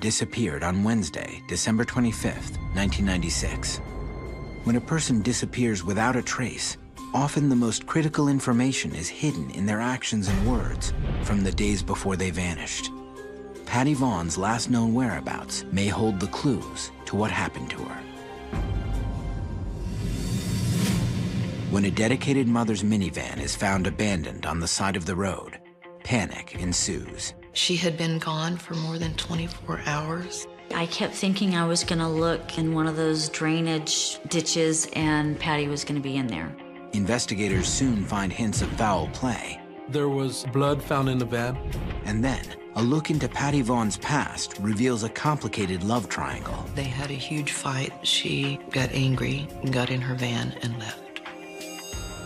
disappeared on Wednesday, December 25th, 1996. When a person disappears without a trace, often the most critical information is hidden in their actions and words from the days before they vanished. Patty Vaughan's last known whereabouts may hold the clues to what happened to her. When a dedicated mother's minivan is found abandoned on the side of the road, panic ensues. She had been gone for more than 24 hours. I kept thinking I was gonna look in one of those drainage ditches and Patty was gonna be in there. Investigators soon find hints of foul play. There was blood found in the van. And then, a look into Patty Vaughan's past reveals a complicated love triangle. They had a huge fight. She got angry, got in her van, and left.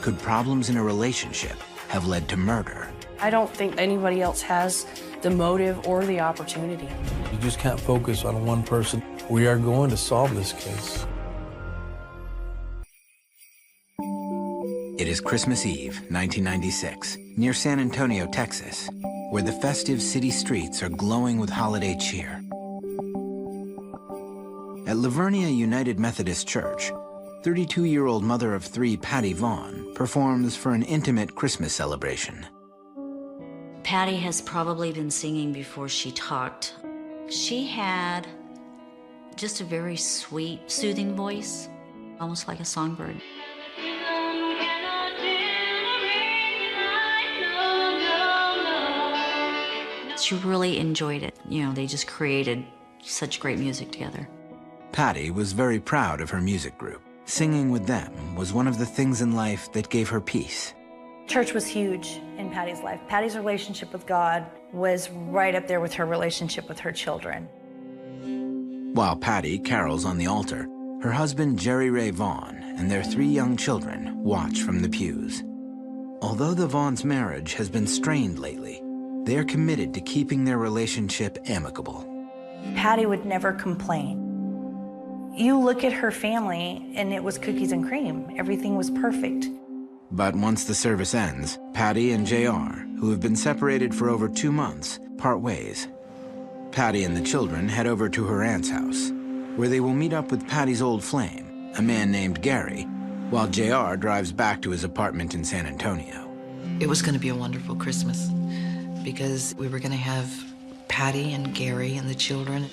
Could problems in a relationship have led to murder? I don't think anybody else has the motive or the opportunity. You just can't focus on one person. We are going to solve this case. It is Christmas Eve, 1996, near San Antonio, Texas, where the festive city streets are glowing with holiday cheer. At Lavernia United Methodist Church, 32-year-old mother of three Patty Vaughn performs for an intimate Christmas celebration. Patty has probably been singing before she talked. She had just a very sweet, soothing voice, almost like a songbird. She really enjoyed it. You know, they just created such great music together. Patty was very proud of her music group. Singing with them was one of the things in life that gave her peace. Church was huge in Patty's life. Patty's relationship with God was right up there with her relationship with her children. While Patty carols on the altar, her husband Jerry Ray Vaughn and their three young children watch from the pews. Although the Vaughn's marriage has been strained lately, they are committed to keeping their relationship amicable. Patty would never complain. You look at her family, and it was cookies and cream. Everything was perfect. But once the service ends, Patty and JR, who have been separated for over 2 months, part ways. Patty and the children head over to her aunt's house, where they will meet up with Patty's old flame, a man named Gary, while JR drives back to his apartment in San Antonio. It was going to be a wonderful Christmas because we were going to have Patty and Gary and the children.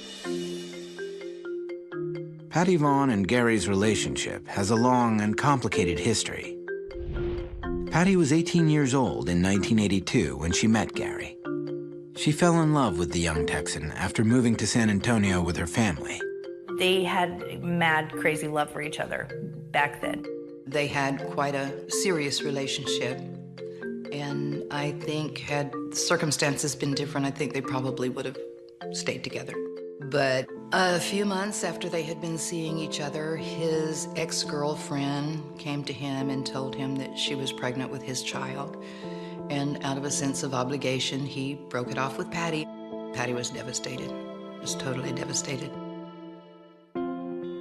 Patty Vaughn and Gary's relationship has a long and complicated history. Patty was 18 years old in 1982 when she met Gary. She fell in love with the young Texan after moving to San Antonio with her family. They had mad, crazy love for each other back then. They had quite a serious relationship. And I think had circumstances been different, I think they probably would have stayed together. But a few months after they had been seeing each other, his ex-girlfriend came to him and told him that she was pregnant with his child. And out of a sense of obligation, he broke it off with Patty. Patty was devastated, was totally devastated.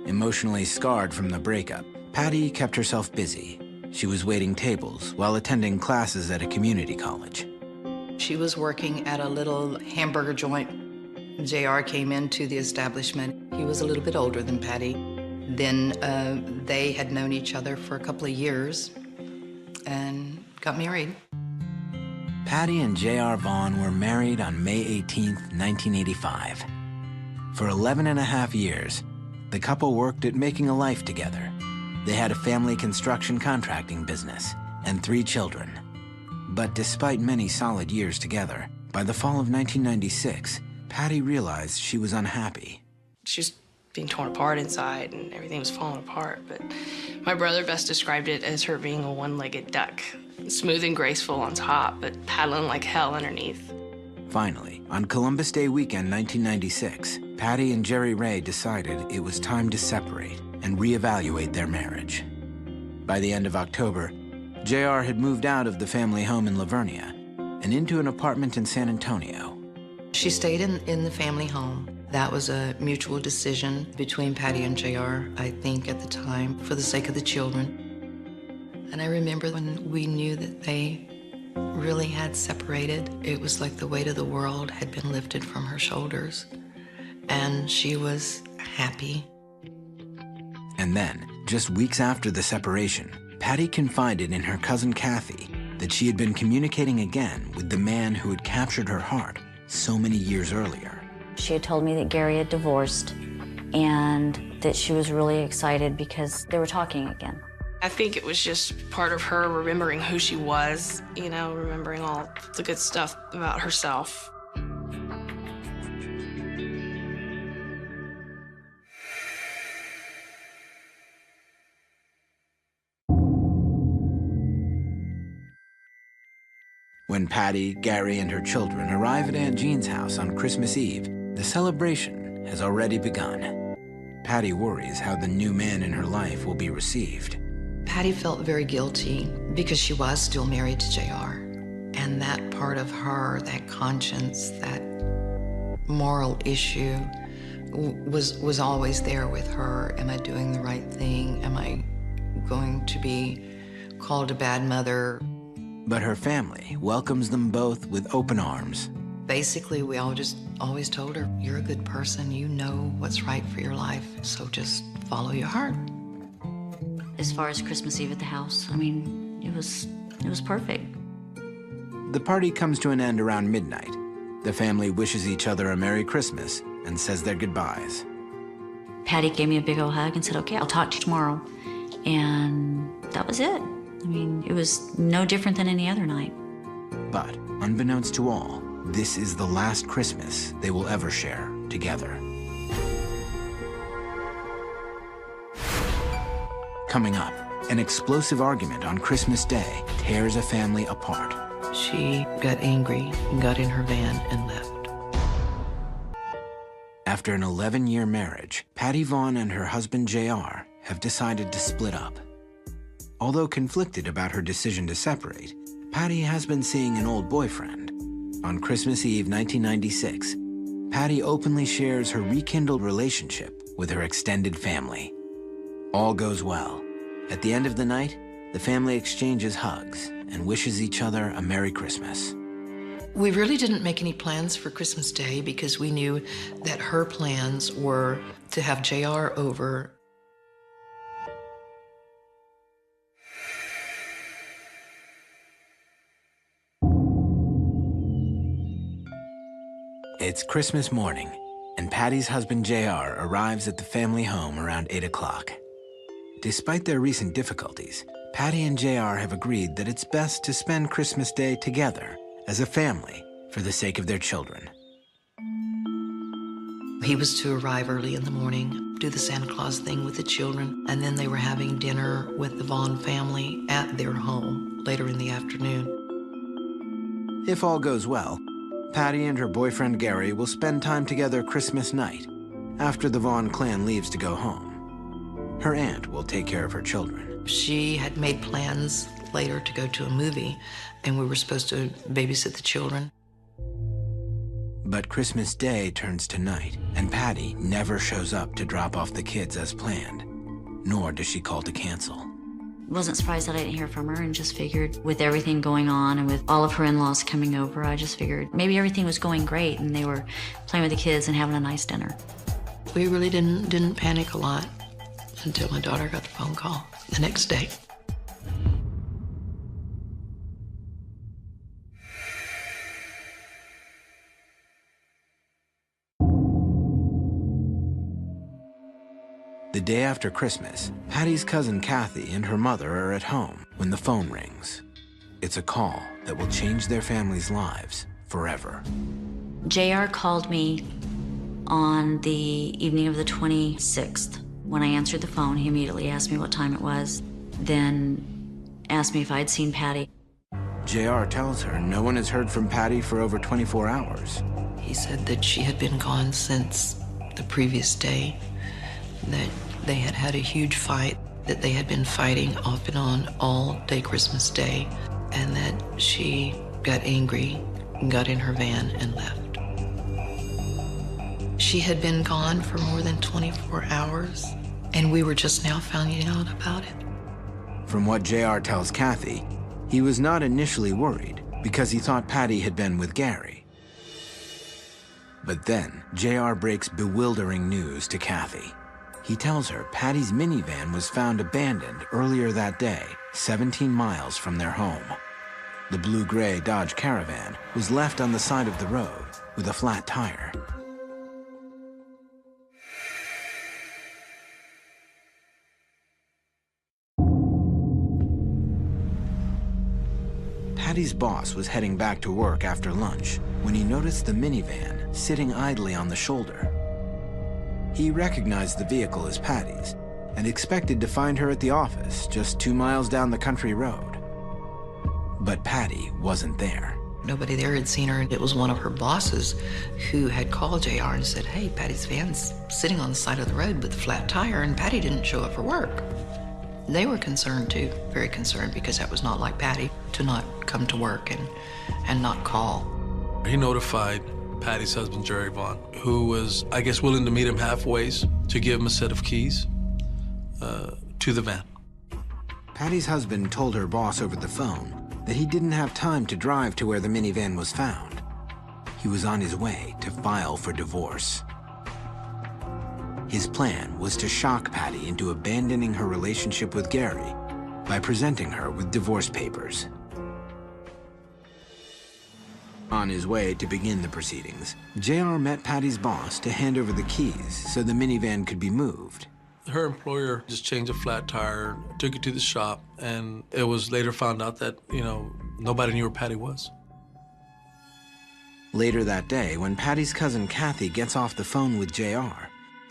Emotionally scarred from the breakup, Patty kept herself busy. She was waiting tables while attending classes at a community college. She was working at a little hamburger joint. JR came into the establishment. He was a little bit older than Patty. Then they had known each other for a couple of years and got married. Patty and J.R. Vaughn were married on May 18, 1985. For 11 and a half years, the couple worked at making a life together. They had a family construction contracting business and 3 children. But despite many solid years together, by the fall of 1996, Patty realized she was unhappy. She was being torn apart inside and everything was falling apart, but my brother best described it as her being a one-legged duck, smooth and graceful on top, but paddling like hell underneath. Finally, on Columbus Day weekend 1996, Patty and Jerry Ray decided it was time to separate and reevaluate their marriage. By the end of October, JR had moved out of the family home in Lavernia and into an apartment in San Antonio. She stayed in the family home. That was a mutual decision between Patty and JR, I think, at the time, for the sake of the children. And I remember when we knew that they really had separated, it was like the weight of the world had been lifted from her shoulders. and she was happy. And then, just weeks after the separation, Patty confided in her cousin Kathy that she had been communicating again with the man who had captured her heart so many years earlier. She had told me that Gary had divorced and that she was really excited because they were talking again. I think it was just part of her remembering who she was, you know, remembering all the good stuff about herself. When Patty, Gary, and her children arrive at Aunt Jean's house on Christmas Eve, the celebration has already begun. Patty worries how the new man in her life will be received. Patty felt very guilty because she was still married to JR. And that part of her, that conscience, that moral issue was always there with her. Am I doing the right thing? Am I going to be called a bad mother? But her family welcomes them both with open arms. Basically, we all just always told her, you're a good person, you know what's right for your life, so just follow your heart. As far as Christmas Eve at the house, I mean, it was perfect. The party comes to an end around midnight. The family wishes each other a Merry Christmas and says their goodbyes. Patty gave me a big old hug and said, okay, I'll talk to you tomorrow. And that was it. I mean, it was no different than any other night. But unbeknownst to all, this is the last Christmas they will ever share together. Coming up, an explosive argument on Christmas Day tears a family apart. She got angry and got in her van and left. After an 11-year marriage, Patty Vaughn and her husband JR have decided to split up. Although conflicted about her decision to separate, Patty has been seeing an old boyfriend. On Christmas Eve 1996, Patty openly shares her rekindled relationship with her extended family. All goes well. At the end of the night, the family exchanges hugs and wishes each other a Merry Christmas. We really didn't make any plans for Christmas Day because we knew that her plans were to have JR over. It's Christmas morning, and Patty's husband JR arrives at the family home around 8 o'clock. Despite their recent difficulties, Patty and JR have agreed that it's best to spend Christmas Day together as a family for the sake of their children. He was to arrive early in the morning, do the Santa Claus thing with the children, and then they were having dinner with the Vaughn family at their home later in the afternoon. If all goes well, Patty and her boyfriend Gary will spend time together Christmas night after the Vaughn clan leaves to go home. Her aunt will take care of her children. She had made plans later to go to a movie, and we were supposed to babysit the children. But Christmas Day turns to night, and Patty never shows up to drop off the kids as planned, nor does she call to cancel. Wasn't surprised that I didn't hear from her and just figured with everything going on and with all of her in-laws coming over, I just figured maybe everything was going great and they were playing with the kids and having a nice dinner. We really didn't panic a lot until my daughter got the phone call the next day. The day after Christmas, Patty's cousin Kathy and her mother are at home when the phone rings. It's a call that will change their family's lives forever. JR called me on the evening of the 26th. When I answered the phone, he immediately asked me what time it was, then asked me if I'd seen Patty. JR tells her no one has heard from Patty for over 24 hours. He said that she had been gone since the previous day, that they had had a huge fight, that they had been fighting off and on all day Christmas Day, and that she got angry, got in her van, and left. She had been gone for more than 24 hours, and we were just now finding out about it. From what JR tells Kathy, he was not initially worried because he thought Patty had been with Gary. But then, JR breaks bewildering news to Kathy. He tells her Patty's minivan was found abandoned earlier that day, 17 miles from their home. The blue-gray Dodge Caravan was left on the side of the road with a flat tire. Patty's boss was heading back to work after lunch when he noticed the minivan sitting idly on the shoulder. He recognized the vehicle as Patty's and expected to find her at the office just 2 miles down the country road. But Patty wasn't there. Nobody there had seen her. It was one of her bosses who had called JR and said, hey, Patty's van's sitting on the side of the road with a flat tire, and Patty didn't show up for work. They were concerned too, very concerned, because that was not like Patty to not come to work and not call. He notified Patty's husband, Jerry Vaughn, who was, I guess, willing to meet him halfway to give him a set of keys to the van. Patty's husband told her boss over the phone that he didn't have time to drive to where the minivan was found. He was on his way to file for divorce. His plan was to shock Patty into abandoning her relationship with Gary by presenting her with divorce papers. On his way to begin the proceedings, JR met Patty's boss to hand over the keys so the minivan could be moved. Her employer just changed a flat tire, took it to the shop, and it was later found out that, nobody knew where Patty was. Later that day, when Patty's cousin Kathy gets off the phone with JR,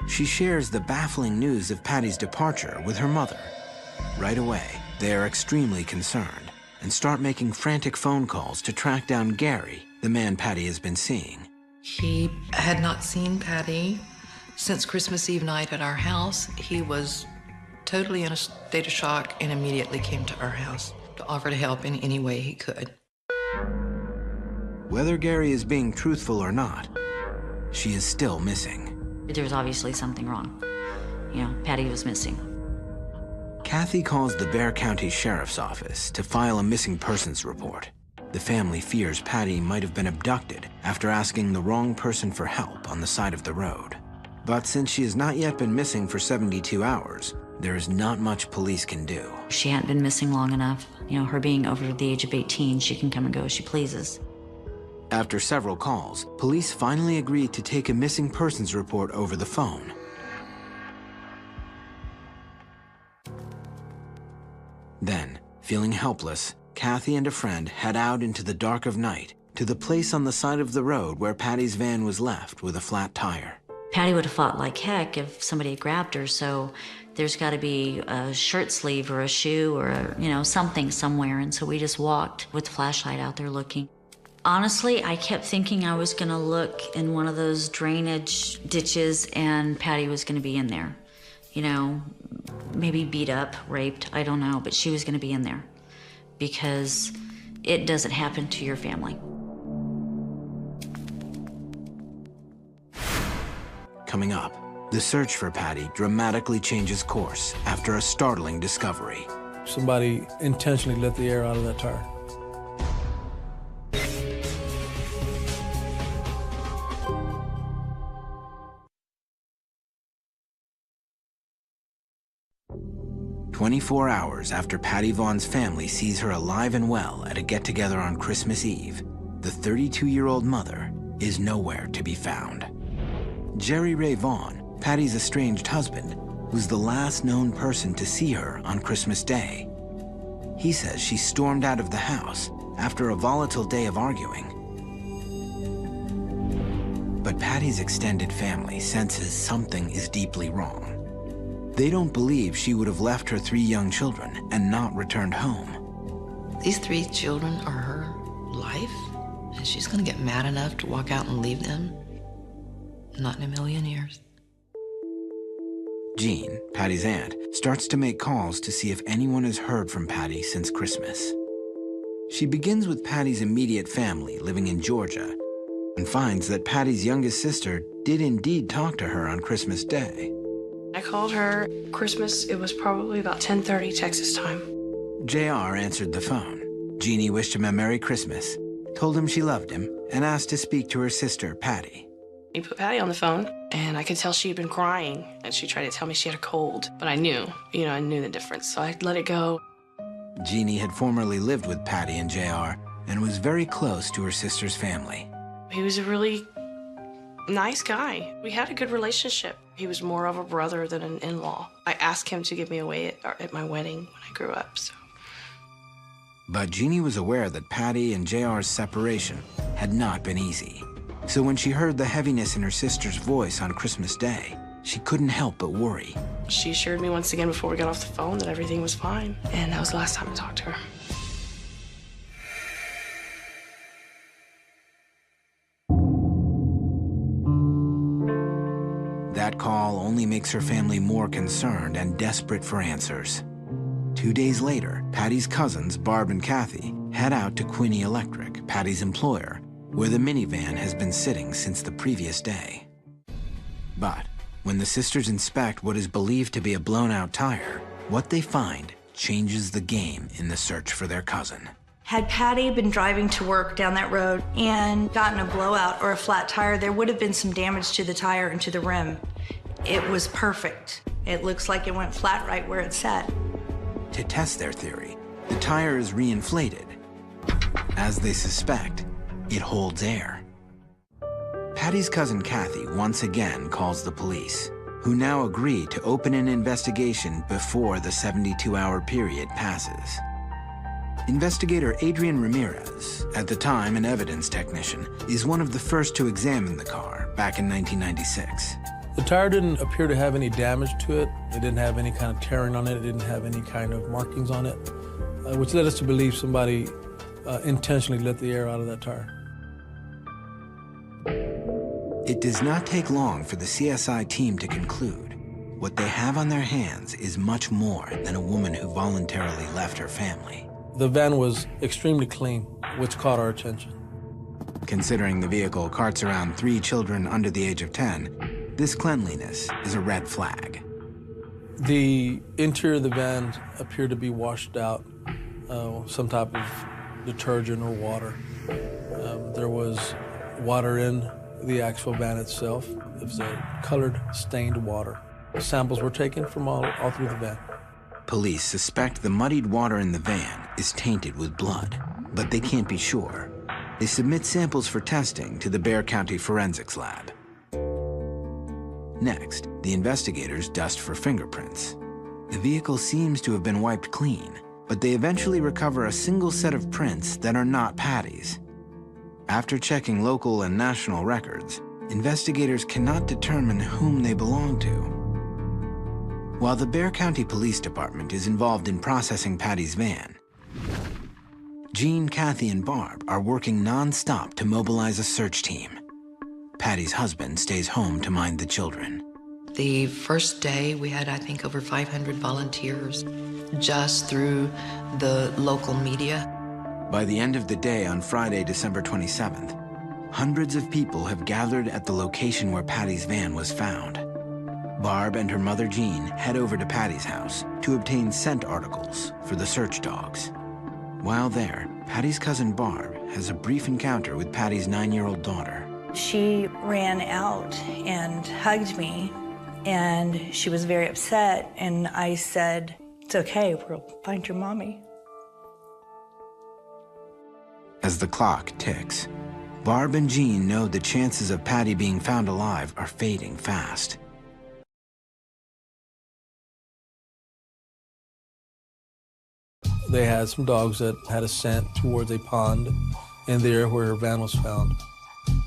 she shares the baffling news of Patty's departure with her mother. Right away, they are extremely concerned and start making frantic phone calls to track down Gary, the man Patty has been seeing. He had not seen Patty since Christmas Eve night at our house. He was totally in a state of shock and immediately came to our house to offer to help in any way he could. Whether Gary is being truthful or not, she is still missing. There was obviously something wrong. Patty was missing. Kathy calls the Bexar County Sheriff's Office to file a missing persons report. The family fears Patty might have been abducted after asking the wrong person for help on the side of the road. But since she has not yet been missing for 72 hours, there is not much police can do. She hadn't been missing long enough. Her being over the age of 18, she can come and go as she pleases. After several calls, police finally agreed to take a missing persons report over the phone. Then, feeling helpless, Kathy and a friend head out into the dark of night to the place on the side of the road where Patty's van was left with a flat tire. Patty would have fought like heck if somebody had grabbed her, so there's got to be a shirt sleeve or a shoe or, something somewhere, and so we just walked with the flashlight out there looking. Honestly, I kept thinking I was going to look in one of those drainage ditches and Patty was going to be in there. Maybe beat up, raped, I don't know, but she was going to be in there because it doesn't happen to your family. Coming up, the search for Patty dramatically changes course after a startling discovery. Somebody intentionally let the air out of that tire. "24 hours after Patty Vaughn's family sees her alive and well at a get-together on Christmas Eve, the 32-year-old mother is nowhere to be found. Jerry Ray Vaughn, Patty's estranged husband, was the last known person to see her on Christmas Day. He says she stormed out of the house after a volatile day of arguing. But Patty's extended family senses something is deeply wrong. They don't believe she would have left her 3 young children and not returned home. These 3 children are her life, and she's going to get mad enough to walk out and leave them? Not in a million years. Jean, Patty's aunt, starts to make calls to see if anyone has heard from Patty since Christmas. She begins with Patty's immediate family living in Georgia and finds that Patty's youngest sister did indeed talk to her on Christmas Day. I called her Christmas. It was probably about 10:30 Texas time. JR answered the phone. Jeannie wished him a Merry Christmas, told him she loved him, and asked to speak to her sister, Patty. He put Patty on the phone, and I could tell she had been crying, and she tried to tell me she had a cold. But I knew, I knew the difference, so I let it go. Jeannie had formerly lived with Patty and JR and was very close to her sister's family. He was a really nice guy. We had a good relationship. He was more of a brother than an in-law. I asked him to give me away at my wedding when I grew up, so. But Jeannie was aware that Patty and JR's separation had not been easy. So when she heard the heaviness in her sister's voice on Christmas Day, she couldn't help but worry. She assured me once again before we got off the phone that everything was fine, and that was the last time I talked to her. That call only makes her family more concerned and desperate for answers. 2 days later, Patty's cousins, Barb and Kathy, head out to Quinney Electric, Patty's employer, where the minivan has been sitting since the previous day. But when the sisters inspect what is believed to be a blown-out tire, what they find changes the game in the search for their cousin. Had Patty been driving to work down that road and gotten a blowout or a flat tire, there would have been some damage to the tire and to the rim. It was perfect. It looks like it went flat right where it sat. To test their theory, the tire is reinflated. As they suspect, it holds air. Patty's cousin Kathy once again calls the police, who now agree to open an investigation before the 72-hour period passes. Investigator Adrian Ramirez, at the time an evidence technician, is one of the first to examine the car back in 1996. The tire didn't appear to have any damage to it. It didn't have any kind of tearing on it. It didn't have any kind of markings on it, which led us to believe somebody intentionally let the air out of that tire. It does not take long for the CSI team to conclude what they have on their hands is much more than a woman who voluntarily left her family. The van was extremely clean, which caught our attention. Considering the vehicle carts around 3 children under the age of 10, this cleanliness is a red flag. The interior of the van appeared to be washed out, some type of detergent or water. There was water in the actual van itself. It was a colored, stained water. Samples were taken from all through the van. Police suspect the muddied water in the van is tainted with blood, but they can't be sure. They submit samples for testing to the Bexar County Forensics Lab. Next, the investigators dust for fingerprints. The vehicle seems to have been wiped clean, but they eventually recover a single set of prints that are not Patty's. After checking local and national records, investigators cannot determine whom they belong to. While the Bexar County Police Department is involved in processing Patty's van, Jean, Kathy, and Barb are working non-stop to mobilize a search team. Patty's husband stays home to mind the children. The first day, we had, I think, over 500 volunteers just through the local media. By the end of the day on Friday, December 27th, hundreds of people have gathered at the location where Patty's van was found. Barb and her mother Jean head over to Patty's house to obtain scent articles for the search dogs. While there, Patty's cousin Barb has a brief encounter with Patty's 9-year-old daughter. She ran out and hugged me, and she was very upset, and I said, "It's okay, we'll find your mommy." As the clock ticks, Barb and Jean know the chances of Patty being found alive are fading fast. They had some dogs that had a scent towards a pond in the area where her van was found.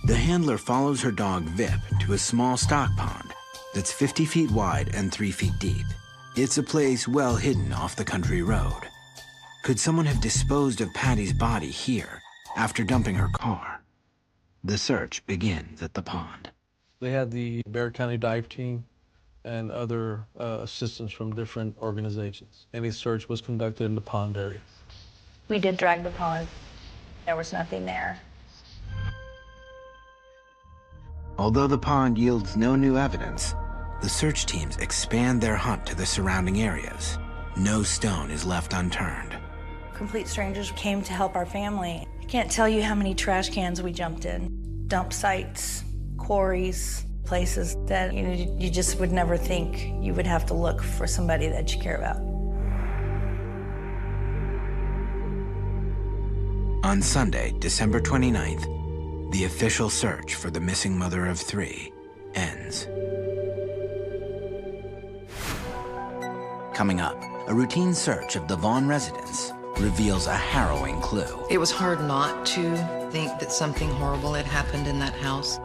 The handler follows her dog Vip to a small stock pond that's 50 feet wide and 3 feet deep. It's a place well hidden off the country road. Could someone have disposed of Patty's body here after dumping her car? The search begins at the pond. They had the Bexar County Dive Team and other assistants from different organizations. And a search was conducted in the pond area. We did drag the pond. There was nothing there. Although the pond yields no new evidence, the search teams expand their hunt to the surrounding areas. No stone is left unturned. Complete strangers came to help our family. I can't tell you how many trash cans we jumped in. Dump sites, quarries, places that you just would never think you would have to look for somebody that you care about. On Sunday, December 29th, the official search for the missing mother of three ends. Coming up, a routine search of the Vaughn residence reveals a harrowing clue. It was hard not to think that something horrible had happened in that house.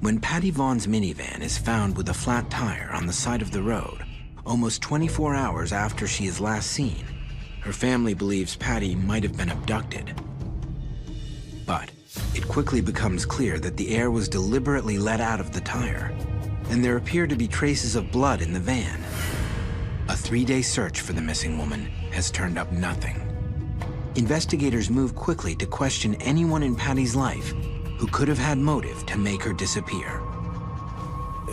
When Patty Vaughn's minivan is found with a flat tire on the side of the road, almost 24 hours after she is last seen, her family believes Patty might have been abducted. But it quickly becomes clear that the air was deliberately let out of the tire, and there appear to be traces of blood in the van. A 3-day search for the missing woman has turned up nothing. Investigators move quickly to question anyone in Patty's life who could have had motive to make her disappear.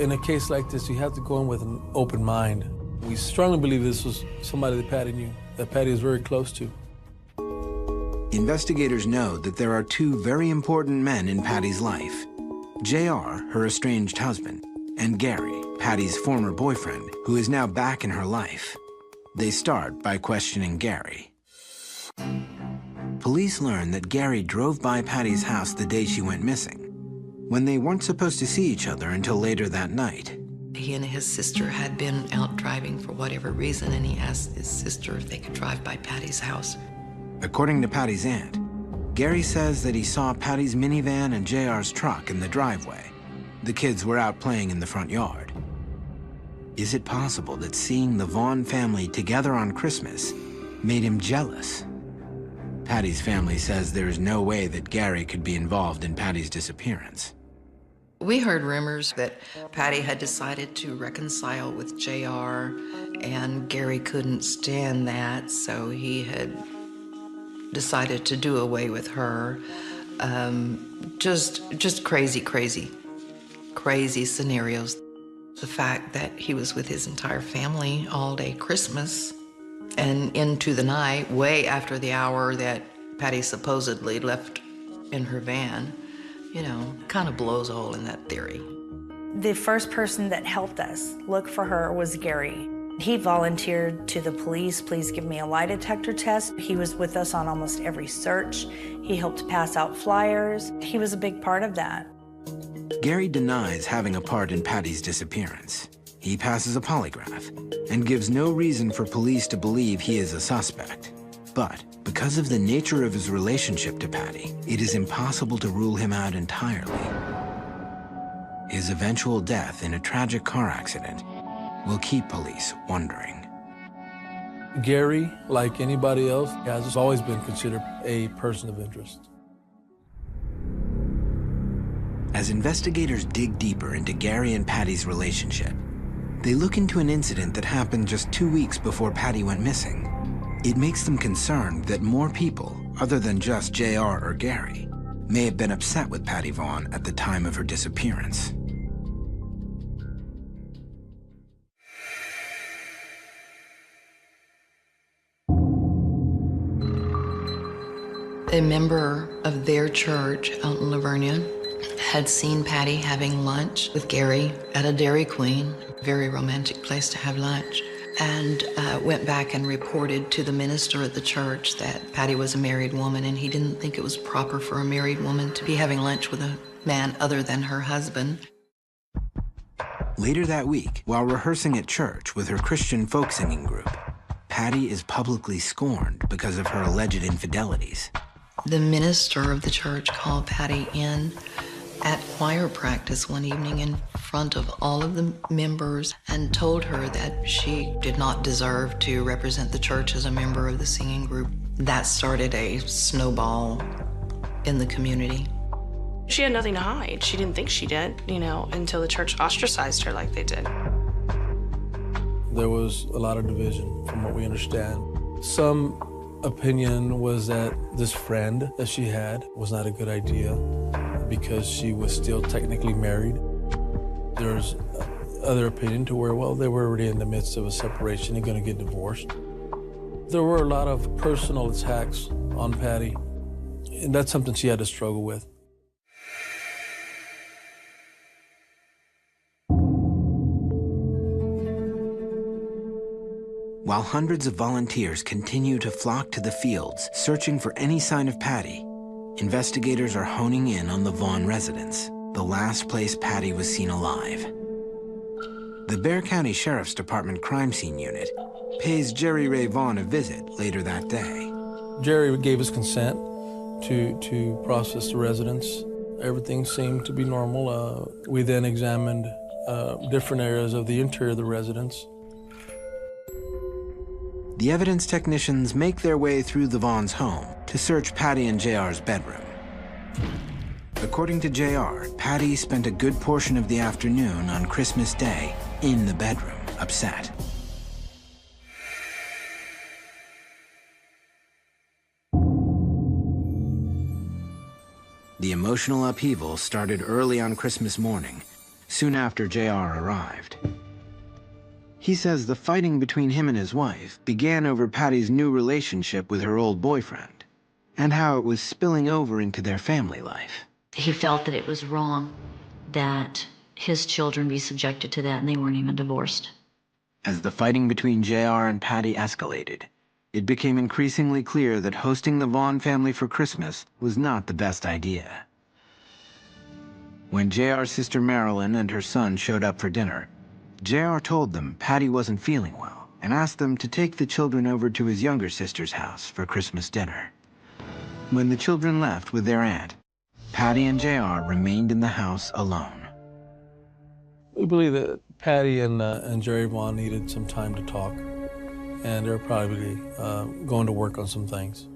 In a case like this, you have to go in with an open mind. We strongly believe this was somebody that Patty knew, that Patty is very close to. Investigators know that there are two very important men in Patty's life: J.R., her estranged husband, and Gary, Patty's former boyfriend, who is now back in her life. They start by questioning Gary. Police learn that Gary drove by Patty's house the day she went missing, when they weren't supposed to see each other until later that night. He and his sister had been out driving for whatever reason, and he asked his sister if they could drive by Patty's house. According to Patty's aunt, Gary says that he saw Patty's minivan and JR's truck in the driveway. The kids were out playing in the front yard. Is it possible that seeing the Vaughn family together on Christmas made him jealous? Patty's family says there is no way that Gary could be involved in Patty's disappearance. We heard rumors that Patty had decided to reconcile with JR, and Gary couldn't stand that, so he had decided to do away with her. Just crazy scenarios. The fact that he was with his entire family all day Christmas and into the night, way after the hour that Patty supposedly left in her van, kind of blows a hole in that theory. The first person that helped us look for her was Gary. He volunteered to the police, please give me a lie detector test. He was with us on almost every search. He helped pass out flyers. He was a big part of that. Gary denies having a part in Patty's disappearance. He passes a polygraph and gives no reason for police to believe he is a suspect. But because of the nature of his relationship to Patty, it is impossible to rule him out entirely. His eventual death in a tragic car accident will keep police wondering. Gary, like anybody else, has always been considered a person of interest. As investigators dig deeper into Gary and Patty's relationship, they look into an incident that happened just 2 weeks before Patty went missing. It makes them concerned that more people, other than just JR or Gary, may have been upset with Patty Vaughn at the time of her disappearance. A member of their church out in Lavernia had seen Patty having lunch with Gary at a Dairy Queen, a very romantic place to have lunch, and went back and reported to the minister at the church that Patty was a married woman, and he didn't think it was proper for a married woman to be having lunch with a man other than her husband. Later that week, while rehearsing at church with her Christian folk singing group, Patty is publicly scorned because of her alleged infidelities. The minister of the church called Patty in at choir practice one evening in front of all of the members and told her that she did not deserve to represent the church as a member of the singing group. That started a snowball in the community. She had nothing to hide. She didn't think she did, until the church ostracized her like they did. There was a lot of division from what we understand. Some opinion was that this friend that she had was not a good idea because she was still technically married. There's other opinion to where, well, they were already in the midst of a separation and gonna get divorced. There were a lot of personal attacks on Patty, and that's something she had to struggle with. While hundreds of volunteers continue to flock to the fields, searching for any sign of Patty, investigators are honing in on the Vaughn residence, the last place Patty was seen alive. The Bexar County Sheriff's Department Crime Scene Unit pays Jerry Ray Vaughn a visit later that day. Jerry gave his consent to process the residence. Everything seemed to be normal. We then examined different areas of the interior of the residence. The evidence technicians make their way through the Vaughn's home to search Patty and JR's bedroom. According to JR, Patty spent a good portion of the afternoon on Christmas Day in the bedroom, upset. The emotional upheaval started early on Christmas morning, soon after JR arrived. He says the fighting between him and his wife began over Patty's new relationship with her old boyfriend, and how it was spilling over into their family life. He felt that it was wrong that his children be subjected to that, and they weren't even divorced. As the fighting between JR and Patty escalated, it became increasingly clear that hosting the Vaughn family for Christmas was not the best idea. When JR's sister Marilyn and her son showed up for dinner, JR told them Patty wasn't feeling well and asked them to take the children over to his younger sister's house for Christmas dinner. When the children left with their aunt, Patty and JR remained in the house alone. We believe that Patty and Jerry Vaughn needed some time to talk, and they're probably going to work on some things.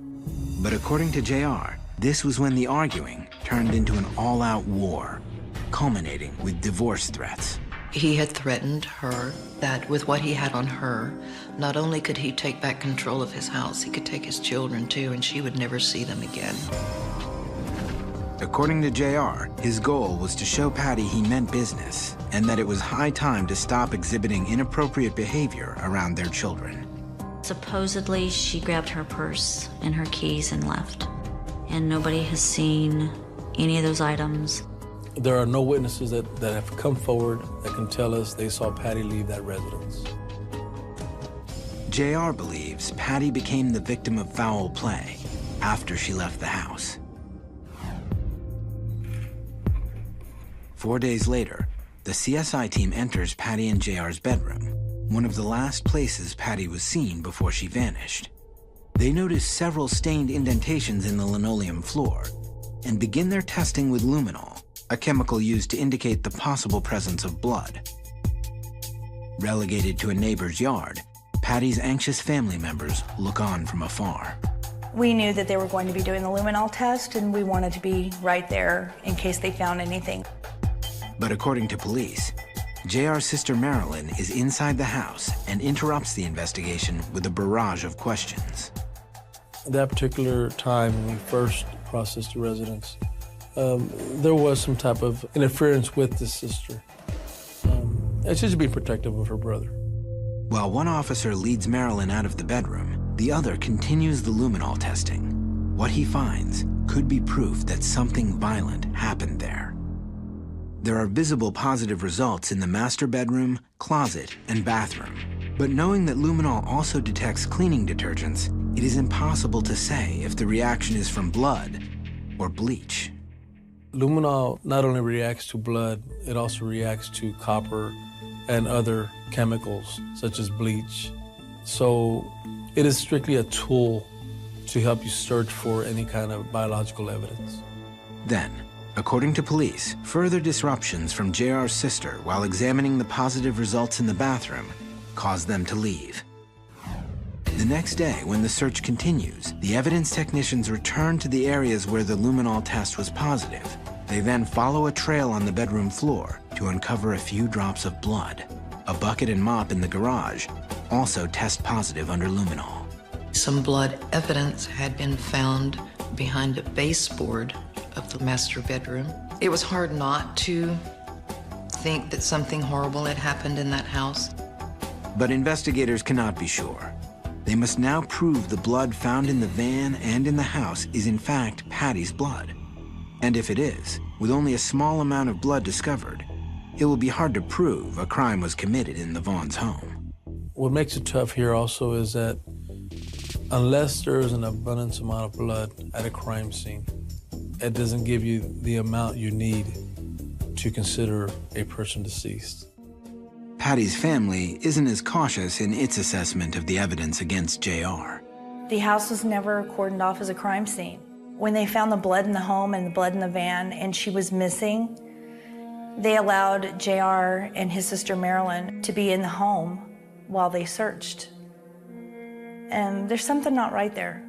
But according to JR, this was when the arguing turned into an all-out war, culminating with divorce threats. He had threatened her that with what he had on her, not only could he take back control of his house, he could take his children too, and she would never see them again. According to JR, his goal was to show Patty he meant business and that it was high time to stop exhibiting inappropriate behavior around their children. Supposedly, she grabbed her purse and her keys and left. And nobody has seen any of those items. There are no witnesses that have come forward that can tell us they saw Patty leave that residence. JR believes Patty became the victim of foul play after she left the house. 4 days later, the CSI team enters Patty and JR's bedroom, one of the last places Patty was seen before she vanished. They notice several stained indentations in the linoleum floor and begin their testing with luminol, a chemical used to indicate the possible presence of blood. Relegated to a neighbor's yard, Patty's anxious family members look on from afar. We knew that they were going to be doing the luminol test, and we wanted to be right there in case they found anything. But according to police, JR's sister Marilyn is inside the house and interrupts the investigation with a barrage of questions. That particular time when we first processed the residence, there was some type of interference with the sister. It's just being protective of her brother. While one officer leads Marilyn out of the bedroom, the other continues the luminol testing. What he finds could be proof that something violent happened there. There are visible positive results in the master bedroom, closet, and bathroom. But knowing that luminol also detects cleaning detergents, it is impossible to say if the reaction is from blood or bleach. Luminol not only reacts to blood, it also reacts to copper and other chemicals, such as bleach. So it is strictly a tool to help you search for any kind of biological evidence. Then, according to police, further disruptions from JR's sister while examining the positive results in the bathroom caused them to leave. The next day, when the search continues, the evidence technicians return to the areas where the luminol test was positive. They then follow a trail on the bedroom floor to uncover a few drops of blood. A bucket and mop in the garage also test positive under luminol. Some blood evidence had been found behind a baseboard of the master bedroom. It was hard not to think that something horrible had happened in that house. But investigators cannot be sure. They must now prove the blood found in the van and in the house is in fact Patty's blood. And if it is, with only a small amount of blood discovered, it will be hard to prove a crime was committed in the Vaughn's home. What makes it tough here also is that unless there is an abundance amount of blood at a crime scene, it doesn't give you the amount you need to consider a person deceased. Patty's family isn't as cautious in its assessment of the evidence against JR. The house was never cordoned off as a crime scene. When they found the blood in the home and the blood in the van and she was missing, they allowed JR and his sister Marilyn to be in the home while they searched. And there's something not right there.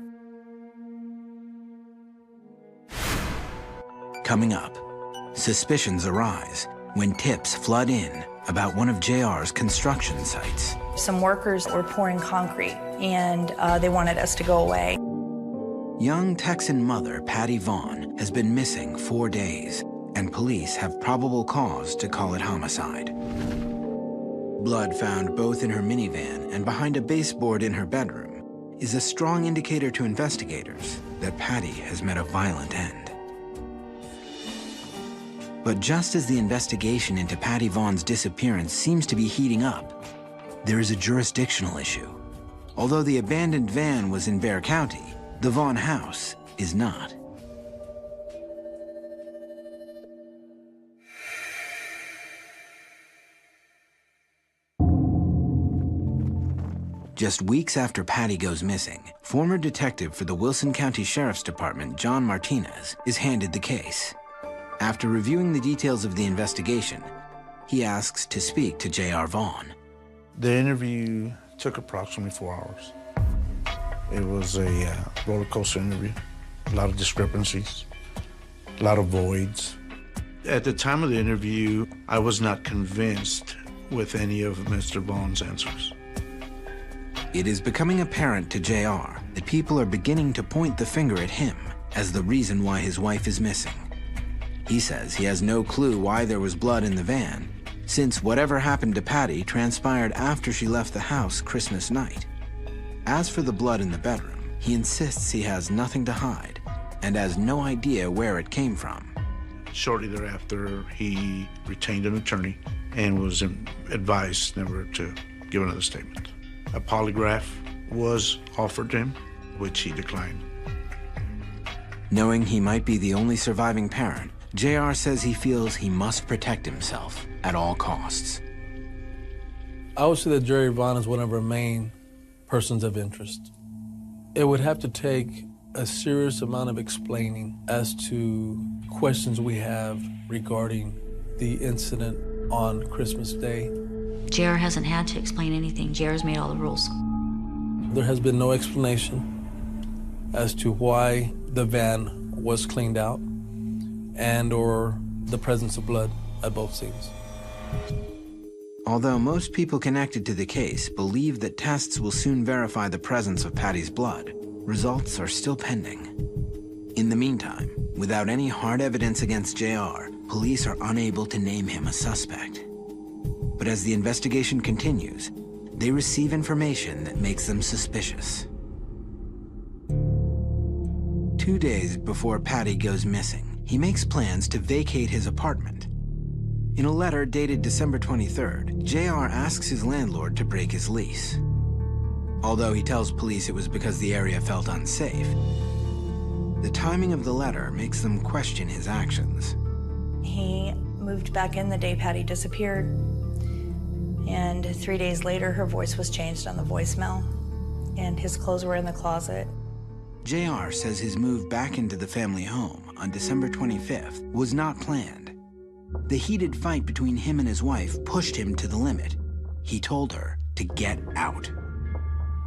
Coming up, suspicions arise when tips flood in about one of JR's construction sites. Some workers were pouring concrete and they wanted us to go away. Young Texan mother Patty Vaughn has been missing 4 days, and police have probable cause to call it homicide. Blood found both in her minivan and behind a baseboard in her bedroom is a strong indicator to investigators that Patty has met a violent end. But just as the investigation into Patty Vaughn's disappearance seems to be heating up, there is a jurisdictional issue. Although the abandoned van was in Bexar County, the Vaughn house is not. Just weeks after Patty goes missing, former detective for the Wilson County Sheriff's Department, John Martinez, is handed the case. After reviewing the details of the investigation, he asks to speak to J.R. Vaughn. The interview took approximately 4 hours. It was a roller coaster interview, a lot of discrepancies, a lot of voids. At the time of the interview, I was not convinced with any of Mr. Vaughn's answers. It is becoming apparent to JR that people are beginning to point the finger at him as the reason why his wife is missing. He says he has no clue why there was blood in the van, since whatever happened to Patty transpired after she left the house Christmas night. As for the blood in the bedroom, he insists he has nothing to hide and has no idea where it came from. Shortly thereafter, he retained an attorney and was advised never to give another statement. A polygraph was offered to him, which he declined. Knowing he might be the only surviving parent, JR says he feels he must protect himself at all costs. I would say that Jerry Vaughn is one of our main persons of interest. It would have to take a serious amount of explaining as to questions we have regarding the incident on Christmas Day. JR hasn't had to explain anything. JR's made all the rules. There has been no explanation as to why the van was cleaned out and or the presence of blood at both scenes. Although most people connected to the case believe that tests will soon verify the presence of Patty's blood, results are still pending. In the meantime, without any hard evidence against JR, police are unable to name him a suspect. But as the investigation continues, they receive information that makes them suspicious. 2 days before Patty goes missing, he makes plans to vacate his apartment. In a letter dated December 23rd, JR asks his landlord to break his lease. Although he tells police it was because the area felt unsafe, the timing of the letter makes them question his actions. He moved back in the day Patty disappeared, and 3 days later her voice was changed on the voicemail, and his clothes were in the closet. JR says his move back into the family home on December 25th was not planned. The heated fight between him and his wife pushed him to the limit. He told her to get out.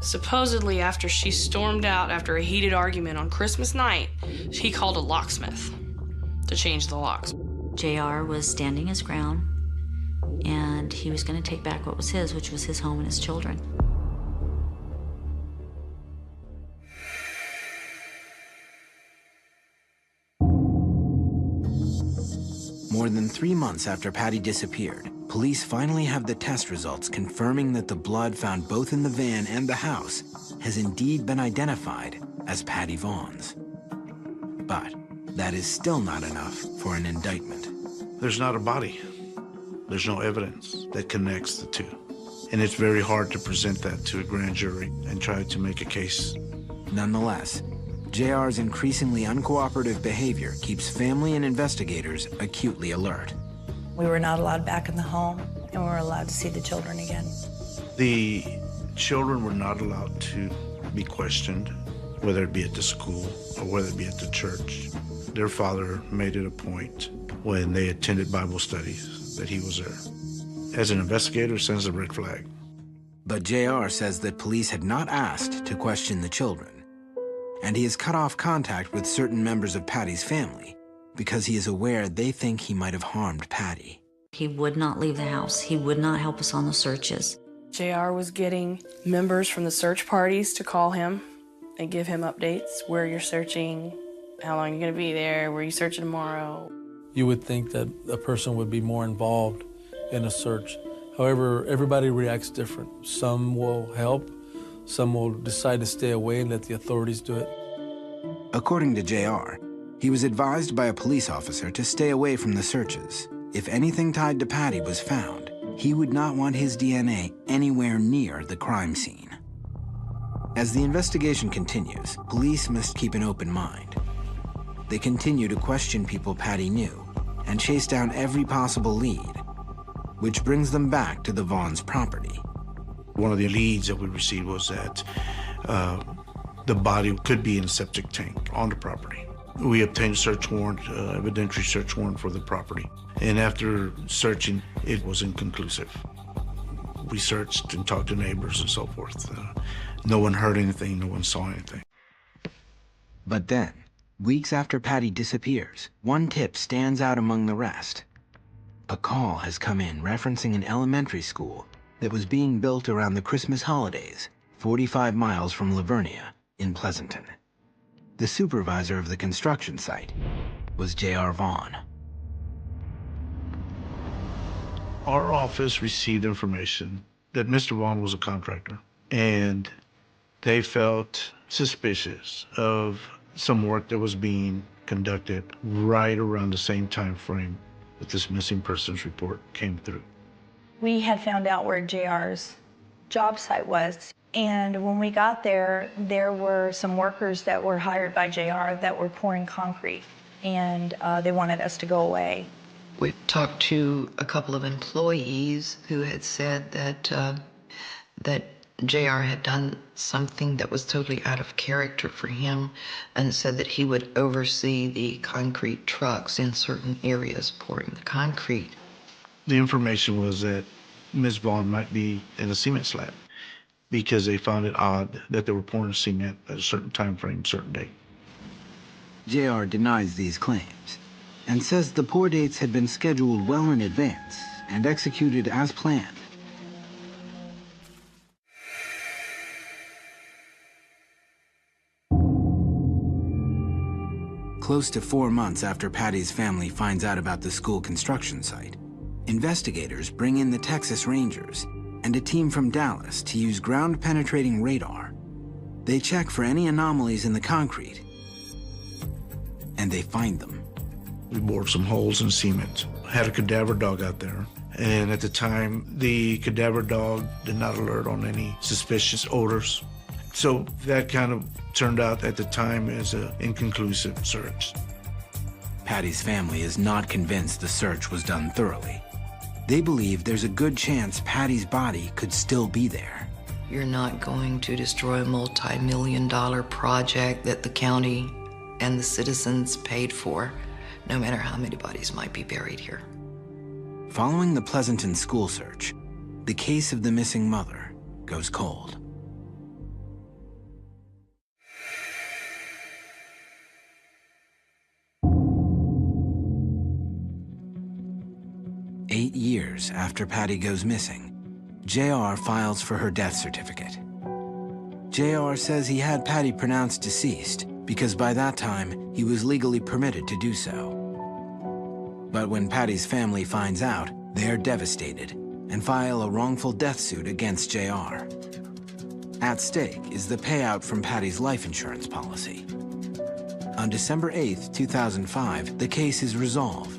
Supposedly, after she stormed out after a heated argument on Christmas night, he called a locksmith to change the locks. JR was standing his ground, and he was going to take back what was his, which was his home and his children. More than 3 months after Patty disappeared, police finally have the test results confirming that the blood found both in the van and the house has indeed been identified as Patty Vaughn's. But that is still not enough for an indictment. There's not a body. There's no evidence that connects the two. And it's very hard to present that to a grand jury and try to make a case. Nonetheless, JR's increasingly uncooperative behavior keeps family and investigators acutely alert. We were not allowed back in the home, and we were allowed to see the children again. The children were not allowed to be questioned, whether it be at the school or whether it be at the church. Their father made it a point when they attended Bible studies that he was there. As an investigator, it sends a red flag. But JR says that police had not asked to question the children, and he has cut off contact with certain members of Patty's family because he is aware they think he might have harmed Patty. He would not leave the house. He would not help us on the searches. JR was getting members from the search parties to call him and give him updates, where you're searching, how long you're gonna be there, where you searching tomorrow. You would think that a person would be more involved in a search. However, everybody reacts different. Some will help, some will decide to stay away and let the authorities do it. According to JR, he was advised by a police officer to stay away from the searches. If anything tied to Patty was found, he would not want his DNA anywhere near the crime scene. As the investigation continues, police must keep an open mind. They continue to question people Patty knew and chase down every possible lead, which brings them back to the Vaughn's property. One of the leads that we received was that the body could be in a septic tank on the property. We obtained a search warrant, evidentiary search warrant for the property. And after searching, it was inconclusive. We searched and talked to neighbors and so forth. No one heard anything, no one saw anything. But then, weeks after Patty disappears, one tip stands out among the rest. A call has come in referencing an elementary school that was being built around the Christmas holidays, 45 miles from Livernia in Pleasanton. The supervisor of the construction site was J.R. Vaughn. Our office received information that Mr. Vaughn was a contractor, and they felt suspicious of some work that was being conducted right around the same time frame that this missing persons report came through. We had found out where JR's job site was, and when we got there, there were some workers that were hired by JR that were pouring concrete, and they wanted us to go away. We talked to a couple of employees who had said that JR had done something that was totally out of character for him, and said that he would oversee the concrete trucks in certain areas pouring the concrete. The information was that Ms. Vaughn might be in a cement slab because they found it odd that they were pouring cement at a certain time frame, certain date. JR denies these claims and says the pour dates had been scheduled well in advance and executed as planned. Close to 4 months after Patty's family finds out about the school construction site, investigators bring in the Texas Rangers and a team from Dallas to use ground-penetrating radar. They check for any anomalies in the concrete, and they find them. We bored some holes in cement. Had a cadaver dog out there, and at the time, the cadaver dog did not alert on any suspicious odors. So that kind of turned out at the time as an inconclusive search. Patty's family is not convinced the search was done thoroughly. They believe there's a good chance Patty's body could still be there. You're not going to destroy a multi-million-dollar project that the county and the citizens paid for, no matter how many bodies might be buried here. Following the Pleasanton school search, the case of the missing mother goes cold. Eight years after Patty goes missing, JR files for her death certificate. JR says he had Patty pronounced deceased because by that time he was legally permitted to do so. But when Patty's family finds out, they are devastated and file a wrongful death suit against JR. At stake is the payout from Patty's life insurance policy. On December 8th, 2005, the case is resolved.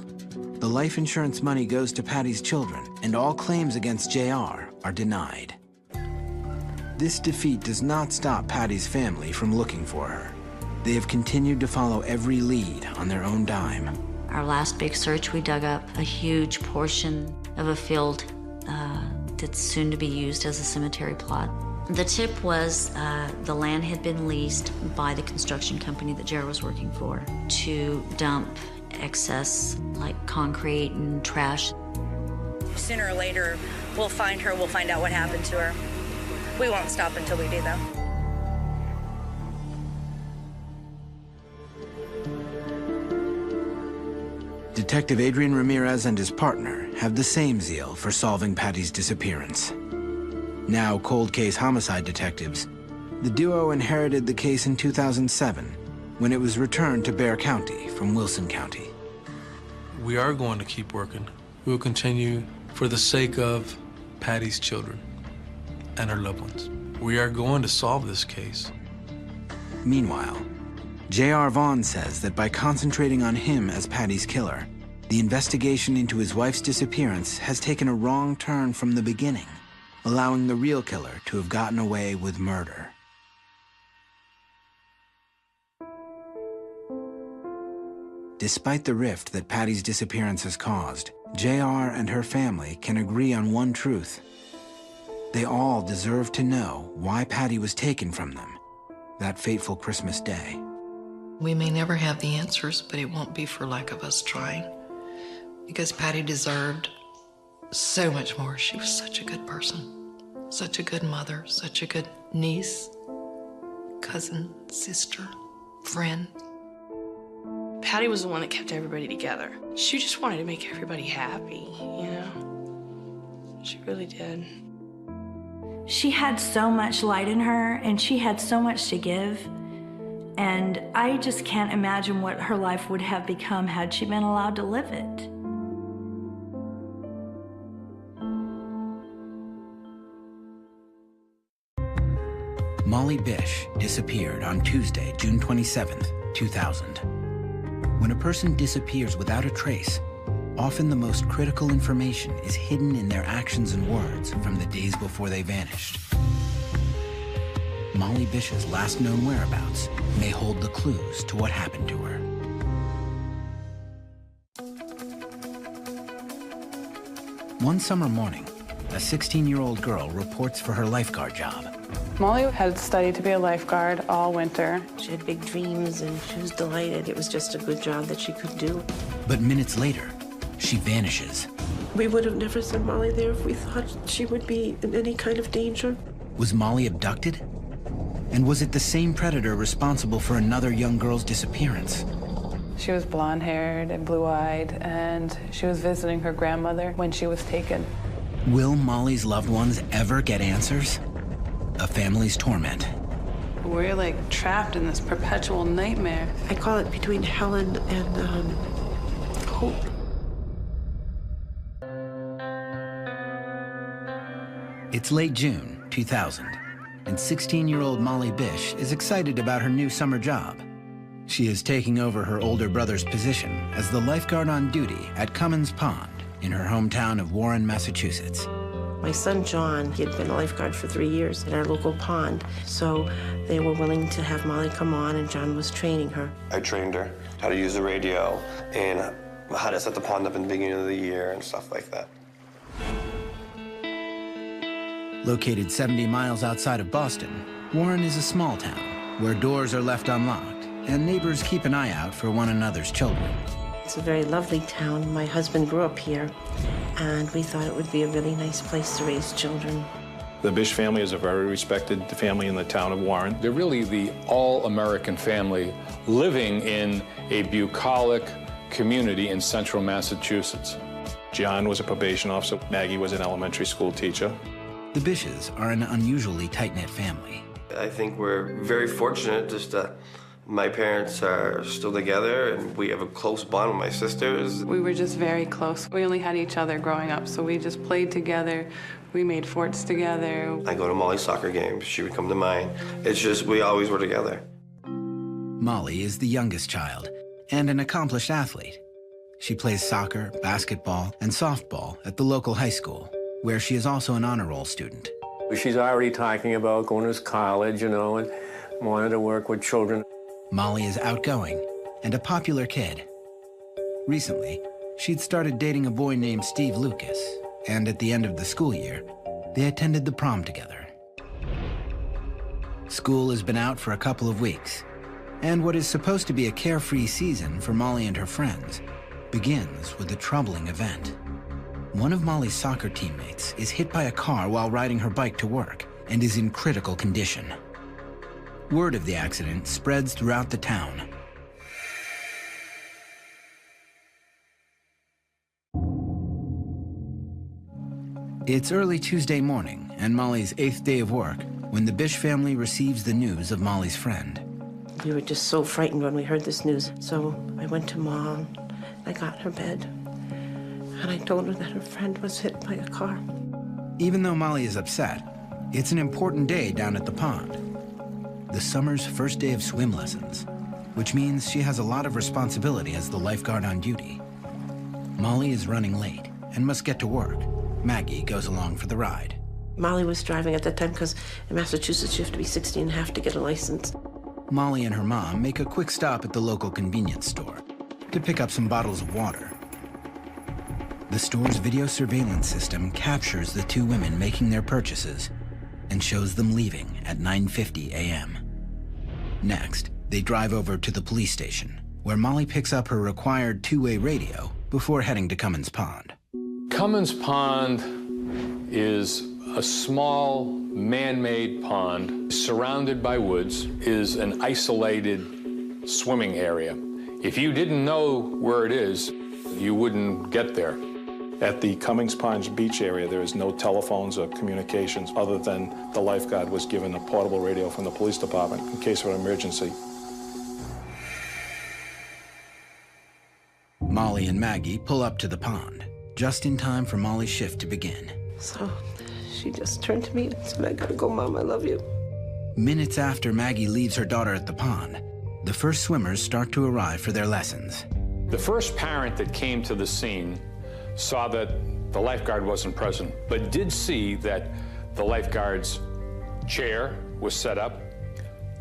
The life insurance money goes to Patty's children, and all claims against JR are denied. This defeat does not stop Patty's family from looking for her. They have continued to follow every lead on their own dime. Our last big search, we dug up a huge portion of a field that's soon to be used as a cemetery plot. The tip was the land had been leased by the construction company that Jared was working for to dump excess, like concrete and trash. Sooner or later, we'll find her, we'll find out what happened to her. We won't stop until we do, though. Detective Adrian Ramirez and his partner have the same zeal for solving Patty's disappearance. Now cold case homicide detectives, the duo inherited the case in 2007 when it was returned to Bexar County from Wilson County. We are going to keep working. We will continue for the sake of Patty's children and her loved ones. We are going to solve this case. Meanwhile, J.R. Vaughn says that by concentrating on him as Patty's killer, the investigation into his wife's disappearance has taken a wrong turn from the beginning, allowing the real killer to have gotten away with murder. Despite the rift that Patty's disappearance has caused, J.R. and her family can agree on one truth. They all deserve to know why Patty was taken from them that fateful Christmas day. We may never have the answers, but it won't be for lack of us trying. Because Patty deserved so much more. She was such a good person, such a good mother, such a good niece, cousin, sister, friend. Patty was the one that kept everybody together. She just wanted to make everybody happy, you know? She really did. She had so much light in her, and she had so much to give. And I just can't imagine what her life would have become had she been allowed to live it. Molly Bish disappeared on Tuesday, June 27, 2000. When a person disappears without a trace, often the most critical information is hidden in their actions and words from the days before they vanished. Molly Bish's last known whereabouts may hold the clues to what happened to her. One summer morning, a 16-year-old girl reports for her lifeguard job. Molly had studied to be a lifeguard all winter. She had big dreams and she was delighted. It was just a good job that she could do. But minutes later, she vanishes. We would have never sent Molly there if we thought she would be in any kind of danger. Was Molly abducted? And was it the same predator responsible for another young girl's disappearance? She was blonde-haired and blue-eyed, and she was visiting her grandmother when she was taken. Will Molly's loved ones ever get answers? A family's torment. We're like trapped in this perpetual nightmare. I call it between Helen and hope. It's late June 2000, and 16-year-old Molly Bish is excited about her new summer job. She is taking over her older brother's position as the lifeguard on duty at Cummins Pond in her hometown of Warren, Massachusetts. My son, John, he had been a lifeguard for 3 years at our local pond, so they were willing to have Molly come on, and John was training her. I trained her how to use the radio and how to set the pond up in the beginning of the year and stuff like that. Located 70 miles outside of Boston, Warren is a small town where doors are left unlocked and neighbors keep an eye out for one another's children. It's a very lovely town. My husband grew up here, and we thought it would be a really nice place to raise children. The Bish family is a very respected family in the town of Warren. They're really the all-American family living in a bucolic community in central Massachusetts. John was a probation officer. Maggie was an elementary school teacher. The Bishes are an unusually tight-knit family. I think we're very fortunate just that my parents are still together and we have a close bond with my sisters. We were just very close. We only had each other growing up, so we just played together. We made forts together. I go to Molly's soccer games. She would come to mine. It's just we always were together. Molly is the youngest child and an accomplished athlete. She plays soccer, basketball, and softball at the local high school. where she is also an honor roll student. She's already talking about going to college, you know, and wanted to work with children. Molly is outgoing and a popular kid. Recently, she'd started dating a boy named Steve Lucas, and at the end of the school year, they attended the prom together. School has been out for a couple of weeks, and what is supposed to be a carefree season for Molly and her friends begins with a troubling event. One of Molly's soccer teammates is hit by a car while riding her bike to work and is in critical condition. Word of the accident spreads throughout the town. It's early Tuesday morning and Molly's 8th day of work when the Bish family receives the news of Molly's friend. We were just so frightened when we heard this news. So I went to Mom, I got her bed, and I told her that her friend was hit by a car. Even though Molly is upset, it's an important day down at the pond. The summer's first day of swim lessons, which means she has a lot of responsibility as the lifeguard on duty. Molly is running late and must get to work. Maggie goes along for the ride. Molly was driving at that time because in Massachusetts you have to be 16 and a half to get a license. Molly and her mom make a quick stop at the local convenience store to pick up some bottles of water. The store's video surveillance system captures the two women making their purchases and shows them leaving at 9:50 a.m. Next, they drive over to the police station, where Molly picks up her required two-way radio before heading to Cummins Pond. Cummins Pond is a small man-made pond surrounded by woods, is an isolated swimming area. If you didn't know where it is, you wouldn't get there. At the Cummins Pond beach area, there is no telephones or communications other than the lifeguard was given a portable radio from the police department in case of an emergency. Molly and Maggie pull up to the pond, just in time for Molly's shift to begin. So she just turned to me and said, I gotta go, Mom, I love you. Minutes after Maggie leaves her daughter at the pond, the first swimmers start to arrive for their lessons. The first parent that came to the scene saw that the lifeguard wasn't present, but did see that the lifeguard's chair was set up,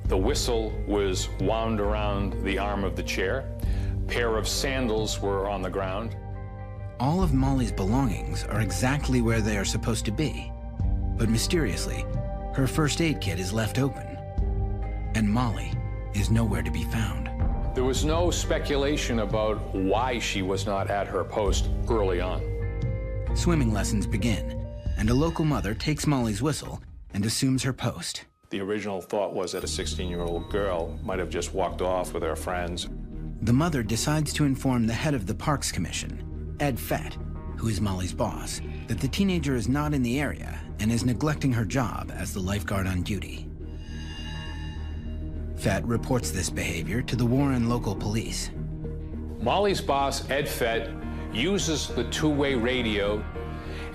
the whistle was wound around the arm of the chair, a pair of sandals were on the ground. All of Molly's belongings are exactly where they are supposed to be, but mysteriously, her first aid kit is left open, and Molly is nowhere to be found. There was no speculation about why she was not at her post early on. Swimming lessons begin, and a local mother takes Molly's whistle and assumes her post. The original thought was that a 16-year-old girl might have just walked off with her friends. The mother decides to inform the head of the Parks Commission, Ed Fett, who is Molly's boss, that the teenager is not in the area and is neglecting her job as the lifeguard on duty. Fett reports this behavior to the Warren local police. Molly's boss, Ed Fett, uses the two-way radio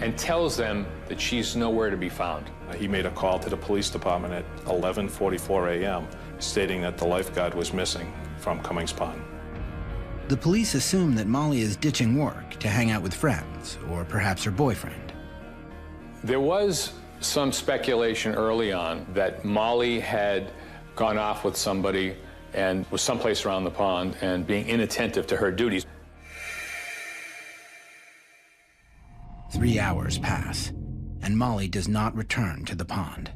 and tells them that she's nowhere to be found. He made a call to the police department at 11:44 a.m. stating that the lifeguard was missing from Cummins Pond. The police assume that Molly is ditching work to hang out with friends, or perhaps her boyfriend. There was some speculation early on that Molly had gone off with somebody and was someplace around the pond and being inattentive to her duties. 3 hours pass, and Molly does not return to the pond.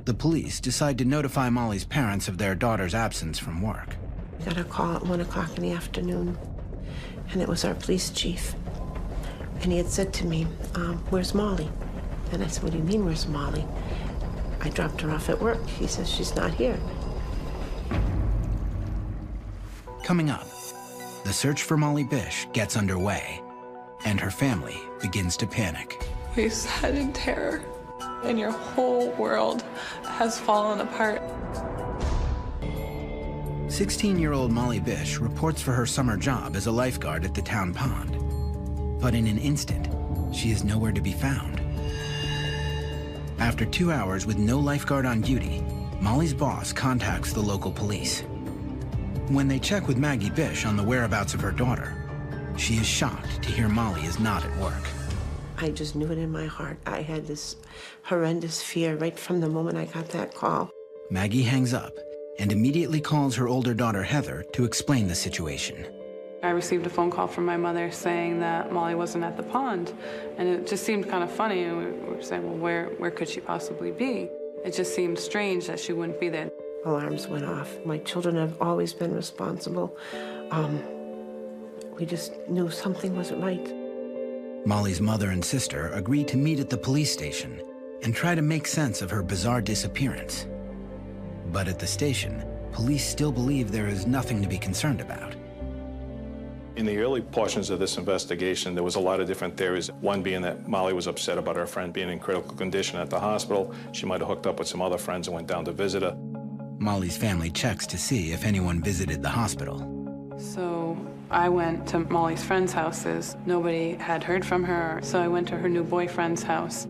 The police decide to notify Molly's parents of their daughter's absence from work. We got a call at 1 o'clock in the afternoon, and it was our police chief. And he had said to me, where's Molly? And I said, what do you mean, where's Molly? I dropped her off at work. He says she's not here. Coming up, the search for Molly Bish gets underway, and her family begins to panic. We sat in terror, and your whole world has fallen apart. 16-year-old Molly Bish reports for her summer job as a lifeguard at the town pond. But in an instant, she is nowhere to be found. After 2 hours with no lifeguard on duty, Molly's boss contacts the local police. When they check with Maggie Bish on the whereabouts of her daughter, she is shocked to hear Molly is not at work. I just knew it in my heart. I had this horrendous fear right from the moment I got that call. Maggie hangs up and immediately calls her older daughter, Heather, to explain the situation. I received a phone call from my mother saying that Molly wasn't at the pond, and it just seemed kind of funny, and we were saying, well, where could she possibly be? It just seemed strange that she wouldn't be there. Alarms went off. My children have always been responsible. We just knew something wasn't right. Molly's mother and sister agreed to meet at the police station and try to make sense of her bizarre disappearance. But at the station, police still believe there is nothing to be concerned about. In the early portions of this investigation, there was a lot of different theories. One being that Molly was upset about her friend being in critical condition at the hospital. She might have hooked up with some other friends and went down to visit her. Molly's family checks to see if anyone visited the hospital. So I went to Molly's friends' houses. Nobody had heard from her, so I went to her new boyfriend's house.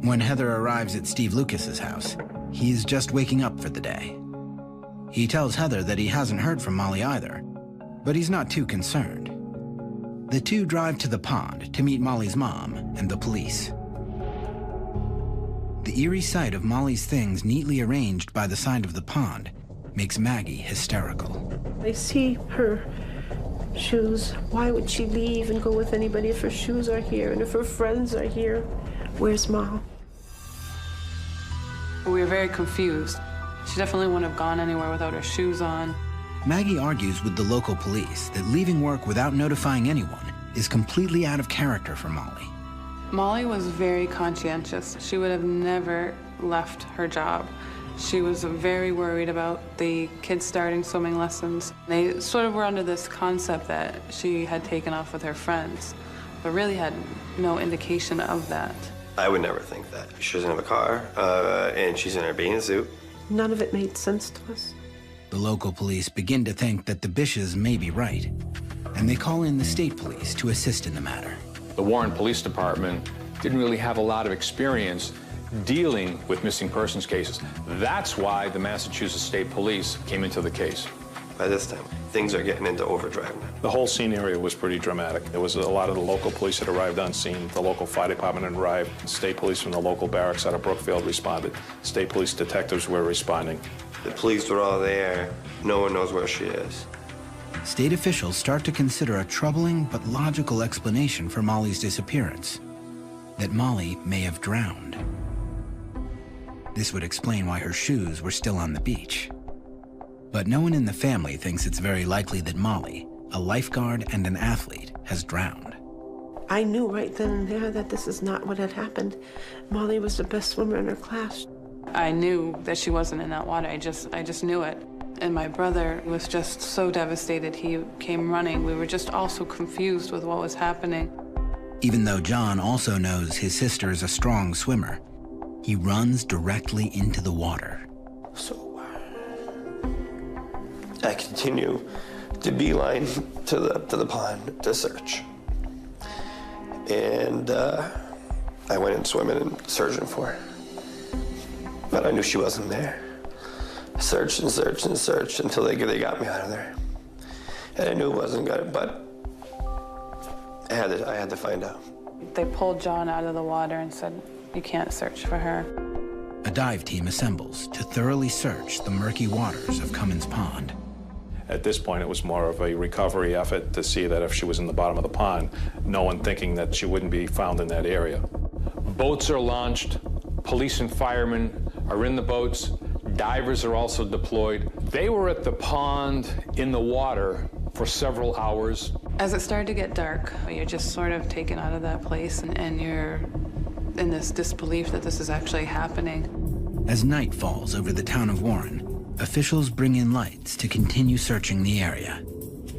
When Heather arrives at Steve Lucas's house, he is just waking up for the day. He tells Heather that he hasn't heard from Molly either, but he's not too concerned. The two drive to the pond to meet Molly's mom and the police. The eerie sight of Molly's things neatly arranged by the side of the pond makes Maggie hysterical. I see her shoes. Why would she leave and go with anybody if her shoes are here and if her friends are here? Where's Mom? We were very confused. She definitely wouldn't have gone anywhere without her shoes on. Maggie argues with the local police that leaving work without notifying anyone is completely out of character for Molly. Molly was very conscientious. She would have never left her job. She was very worried about the kids starting swimming lessons. They sort of were under this concept that she had taken off with her friends, but really had no indication of that. I would never think that. She doesn't have a car, and she's in her bathing suit. None of it made sense to us. The local police begin to think that the Bishes may be right, and they call in the state police to assist in the matter. The Warren Police Department didn't really have a lot of experience dealing with missing persons cases. That's why the Massachusetts State Police came into the case. By this time, things are getting into overdrive now. The whole scene area was pretty dramatic. There was a lot of the local police that arrived on scene. The local fire department had arrived. State police from the local barracks out of Brookfield responded. State police detectives were responding. The police were all there. No one knows where she is. State officials start to consider a troubling but logical explanation for Molly's disappearance, that Molly may have drowned. This would explain why her shoes were still on the beach. But no one in the family thinks it's very likely that Molly, a lifeguard and an athlete, has drowned. I knew right then and there that this is not what had happened. Molly was the best swimmer in her class. I knew that she wasn't in that water. I just knew it. And my brother was just so devastated. He came running. We were just all so confused with what was happening. Even though John also knows his sister is a strong swimmer, he runs directly into the water. So I continue to beeline to the pond to search. And I went in swimming and searching for her. But I knew she wasn't there. I searched and searched and searched until they got me out of there. And I knew it wasn't good, but I had to find out. They pulled John out of the water and said, "You can't search for her." A dive team assembles to thoroughly search the murky waters of Cummins Pond. At this point, it was more of a recovery effort to see that if she was in the bottom of the pond, no one thinking that she wouldn't be found in that area. Boats are launched. Police and firemen are in the boats. Divers are also deployed. They were at the pond in the water for several hours. As it started to get dark, you're just sort of taken out of that place, and you're in this disbelief that this is actually happening. As night falls over the town of Warren, officials bring in lights to continue searching the area.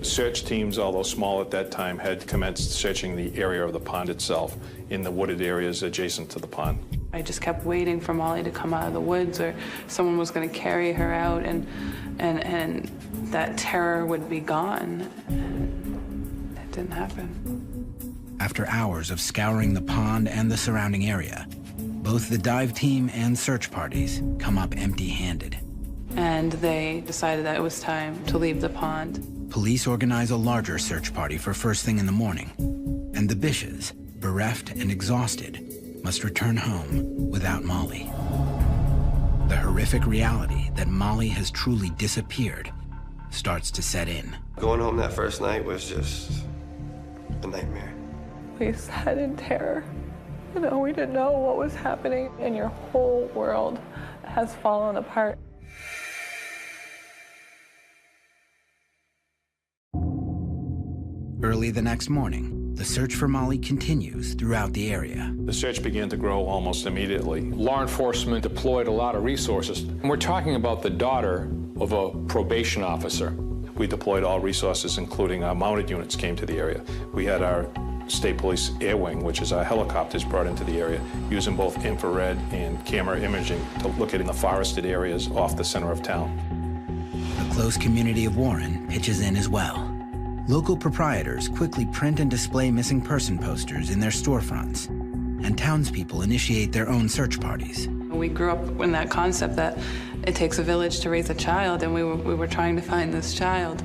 Search teams, although small at that time, had commenced searching the area of the pond itself in the wooded areas adjacent to the pond. I just kept waiting for Molly to come out of the woods, or someone was going to carry her out, and that terror would be gone. It didn't happen. After hours of scouring the pond and the surrounding area, both the dive team and search parties come up empty-handed. And they decided that it was time to leave the pond. Police organize a larger search party for first thing in the morning, and the Bishes, bereft and exhausted, must return home without Molly. The horrific reality that Molly has truly disappeared starts to set in. Going home that first night was just a nightmare. We sat in terror. You know, we didn't know what was happening, and your whole world has fallen apart. Early the next morning, the search for Molly continues throughout the area. The search began to grow almost immediately. Law enforcement deployed a lot of resources. And we're talking about the daughter of a probation officer. We deployed all resources, including our mounted units came to the area. We had our State Police Air Wing, which is our helicopters, brought into the area, using both infrared and camera imaging to look at in the forested areas off the center of town. The close community of Warren pitches in as well. Local proprietors quickly print and display missing person posters in their storefronts, and townspeople initiate their own search parties. We grew up in that concept that it takes a village to raise a child, and we were trying to find this child.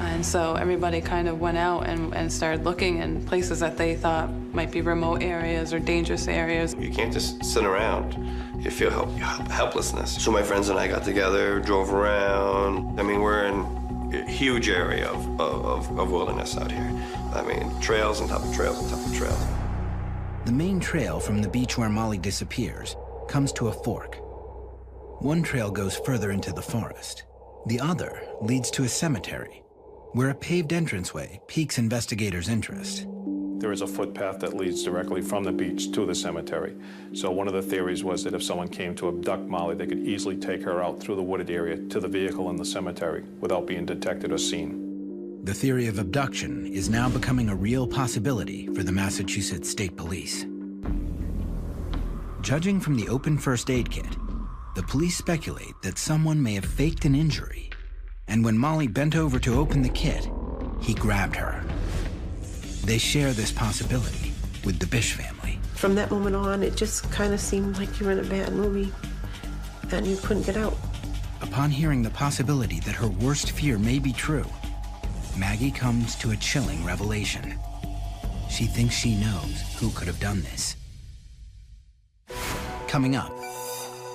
And so everybody kind of went out and started looking in places that they thought might be remote areas or dangerous areas. You can't just sit around. You feel helplessness. So my friends and I got together, drove around. I mean, we're in a huge area of wilderness out here. I mean, trails on top of trails on top of trails. The main trail from the beach where Molly disappears comes to a fork. One trail goes further into the forest. The other leads to a cemetery, where a paved entranceway piques investigators' interest. There is a footpath that leads directly from the beach to the cemetery. So one of the theories was that if someone came to abduct Molly, they could easily take her out through the wooded area to the vehicle in the cemetery without being detected or seen. The theory of abduction is now becoming a real possibility for the Massachusetts State Police. Judging from the open first aid kit, the police speculate that someone may have faked an injury, and when Molly bent over to open the kit, he grabbed her. They share this possibility with the Bish family. From that moment on, it just kind of seemed like you were in a bad movie and you couldn't get out. Upon hearing the possibility that her worst fear may be true, Maggie comes to a chilling revelation. She thinks she knows who could have done this. Coming up,